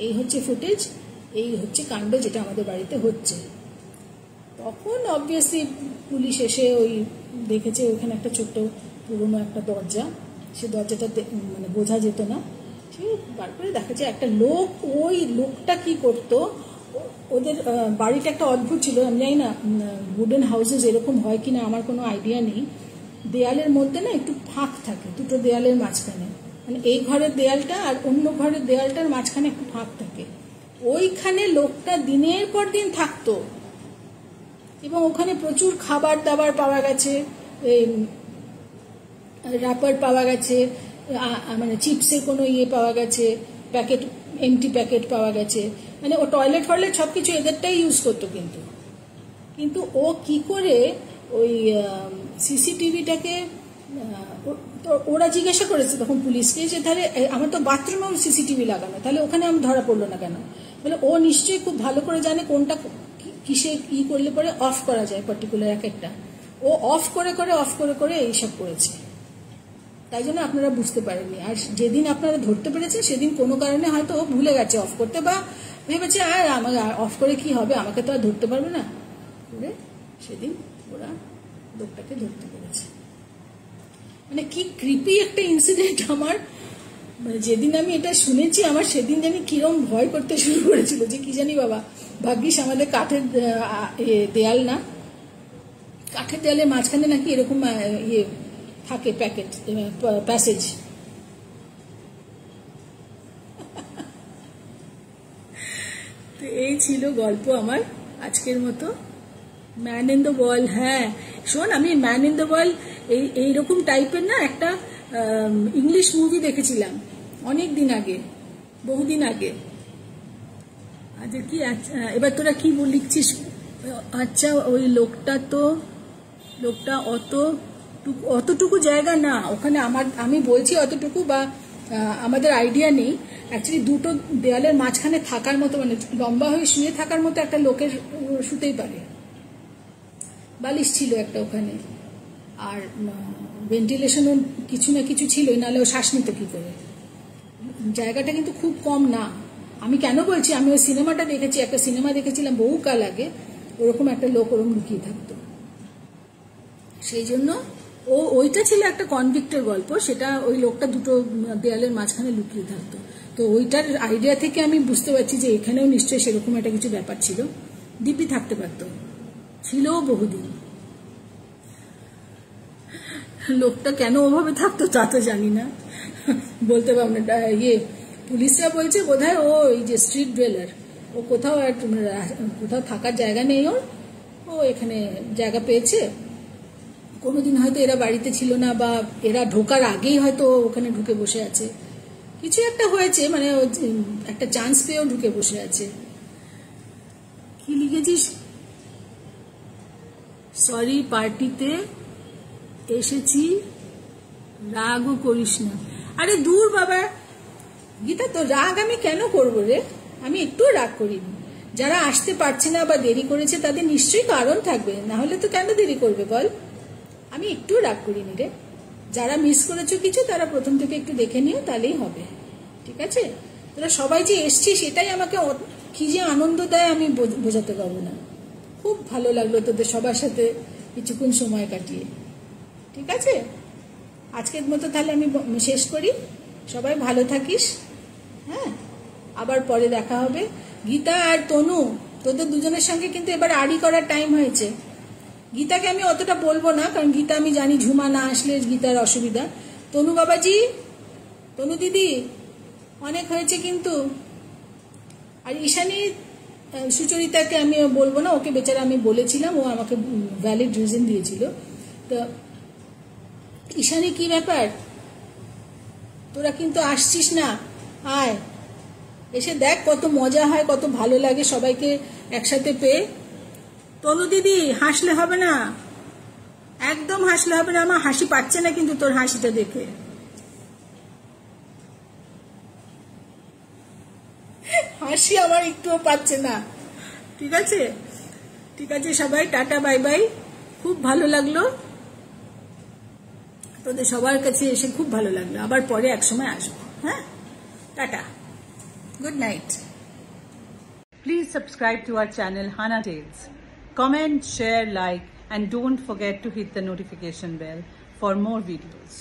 এই হচ্ছে ফুটেজ, এই হচ্ছে কাণ্ড যেটা আমাদের বাড়িতে হচ্ছে। তখন অবভিয়াসলি পুলিশ এসে ওই দেখেছে ওখানে একটা ছোট্ট পুরোনো একটা দরজা, সে দরজাটা মানে বোঝা যেত না, সে বার করে দেখাচ্ছে একটা লোক। ওই লোকটা কি করতো, ওদের বাড়িটা একটা অদ্ভুত ছিল, আমি জানি না উডেন হাউসেস এরকম হয় কিনা, আমার কোনো আইডিয়া নেই। দেয়ালের মধ্যে না একটু ফাঁক থাকে, দুটো দেয়ালের মাঝখানে, মানে এই ঘরের দেয়ালটা আর অন্য ঘরের দেয়ালটার মাঝখানে একটু ফাঁক থাকে। ওইখানে লোকটা দিনের পর দিন থাকতো, এবং ওখানে প্রচুর খাবার দাবার পাওয়া গেছে, র্যাপার পাওয়া গেছে, মানে চিপসের কোনো পাওয়া গেছে, এমটি প্যাকেট পাওয়া গেছে, মানে ও টয়লেট সবকিছু এদেরটাই ইউজ করতো। কিন্তু ও কি করে ওই সিসিটিভিটাকে, ওরা জিজ্ঞাসা করেছে তখন পুলিশকে যে তাহলে আমার তো বাথরুমেও সিসিটিভি লাগানো, তাহলে ওখানে আমি ধরা পড়লো না কেন? বলে ও নিশ্চয়ই খুব ভালো করে জানে কোনটা কিসে করলে পরে অফ করা যায়, পার্টিকুলার একটা। ও অফ করে এইসব করেছে, তাই জন্য আপনারা বুঝতে পারেননি। আর যেদিন আপনারা ধরতে পেরেছেন সেদিন কোনো কারণে হয়তো ও ভুলে গেছে অফ করতে, বা ভেবেছে আর আমাকে অফ করে কি হবে, আমাকে তো আর ধরতে পারবে না, করে সেদিন ওরা লোকটাকে ধরতে পেরেছে। মানে কি ক্রিপি একটা ইনসিডেন্ট। আমার মানে যেদিন আমি এটা শুনেছি, আমার সেদিন জানি কিরম ভয় করতে শুরু করেছিল, যে কি জানি বাবা, ভাগ্যিস আমাদের কাঠের দেয়াল না, কাঠের দেয়ালের মাঝখানে নাকি এরকম থাকে প্যাসেজ। তো এই ছিল গল্প আমার আজকের মতো। ম্যান ইন দ্য ওয়াল। হ্যাঁ শোন, আমি ম্যান ইন দ্য ওয়াল এইরকম টাইপের না একটা ইংলিশ মুভি দেখেছিলাম অনেক দিন আগে, বহুদিন আগে। আচ্ছা কি, এবার তোরা কি লিখছিস? আচ্ছা ওই লোকটা অতটুকু জায়গা না ওখানে, আমি বলছি অতটুকু, বা আমাদের আইডিয়া নেই। অ্যাকচুয়ালি দুটো দেয়ালের মাঝখানে থাকার মতো, মানে লম্বা হয়ে শুয়ে থাকার মতো একটা লোকের শুতেই পারে। বালিশ ছিল একটা ওখানে, আর ভেন্টিলেশনও কিছু না কিছু ছিলই, নাহলে ও শ্বাস নিত কি করে। জায়গাটা কিন্তু খুব কম না। আমি কেন বলছি, আমি ওই সিনেমাটা দেখেছি, একটা সিনেমা দেখেছিলাম বহুকাল আগে, ওরকম একটা লোক ওরকম লুকিয়ে থাকতো। সেই জন্য ওইটা ছিল একটা কনভিক্টের গল্প, সেটা ওই লোকটা দুটো দেয়ালের মাঝখানে লুকিয়ে থাকতো। তো ওইটার আইডিয়া থেকে আমি বুঝতে পারছি যে এখানেও নিশ্চয়ই সেরকম একটা কিছু ব্যাপার ছিল। দিব্যি থাকতে পারতো, ছিল বহুদিন। লোকটা কেন ওভাবে থাকতো তা তো জানি না, বলতে পারবো না। পুলিশরা বলছে বোধহয় ও এই যে স্ট্রিট ডুয়েলার, ও কোথাও থাকার জায়গা নেই ওর, ও এখানে জায়গা পেয়েছে। কোনোদিন হয়তো এরা বাড়িতে ছিল না, বা এরা ঢোকার আগেই হয়তো ওখানে ঢুকে বসে আছে, কিছু একটা হয়েছে, মানে একটা চান্স পেয়েও ঢুকে বসে আছে। কি লিখেছিস? সরি পার্টিতে এসেছি, রাগও করিস না। আরে দূর বাবা গীতা, তো রাগ আমি কেন করবো রে? আমি একটু রাগ করিনি। যারা আসতে পারছে না বা দেরি করেছে তাদের নিশ্চয়ই কারণ থাকবে, না হলে তো কেন দেরি করবে বল? আমি একটু রাগ করিনি রে। যারা মিস করেছো কিছু, তারা প্রথম থেকে একটু দেখে নিও, তাহলেই হবে, ঠিক আছে? তোরা সবাই যে এসছিস সেটাই আমাকে কি যে আনন্দ দেয় আমি বোঝাতে পারবো না। খুব ভালো লাগলো তোদের সবার সাথে কিছুক্ষণ সময় কাটিয়ে। ঠিক আছে, আজকের মতো তাহলে আমি শেষ করি। সবাই ভালো থাকিস, হ্যাঁ, আবার পরে দেখা হবে। গীতা আর তনু, তোদের দুজনের সঙ্গে কিন্তু এবার আড়ি করার টাইম হয়েছে। গীতাকে আমি অতটা বলবো না, কারণ গীতা আমি জানি ঝুমা না আসলে গীতার অসুবিধা। তনু বাবাজি, তনু দিদি, অনেক হয়েছে কিন্তু। আর ঈশানী সুচরিতাকে আমি বলবো না, ওকে বেচারা আমি বলেছিলাম, ও আমাকে ভ্যালিড রিজন দিয়েছিল। তো ঈশানী কি ব্যাপার, তোরা কিন্তু আসছিস না? আয়, এসে দেখ কত মজা হয়, কত ভালো লাগে সবাইকে একসাথে পেয়ে। তনু দিদি, হাসলে হবে না, একদম হাসলে হবে না। আমার হাসি পাচ্ছে না কিন্তু তোর হাসিটা দেখে। হাসি আমার একটুও পাচ্ছে না। ঠিক আছে, ঠিক আছে সবাই, টাটা বাই বাই। খুব ভালো লাগলো তোদের সবার কাছে এসে, খুব ভালো লাগলো। আবার পরে এক সময় আসবো, হ্যাঁ? Tata, good night. Please subscribe to our channel Hana Tales. Comment, share, like, and don't forget to hit the notification bell for more videos.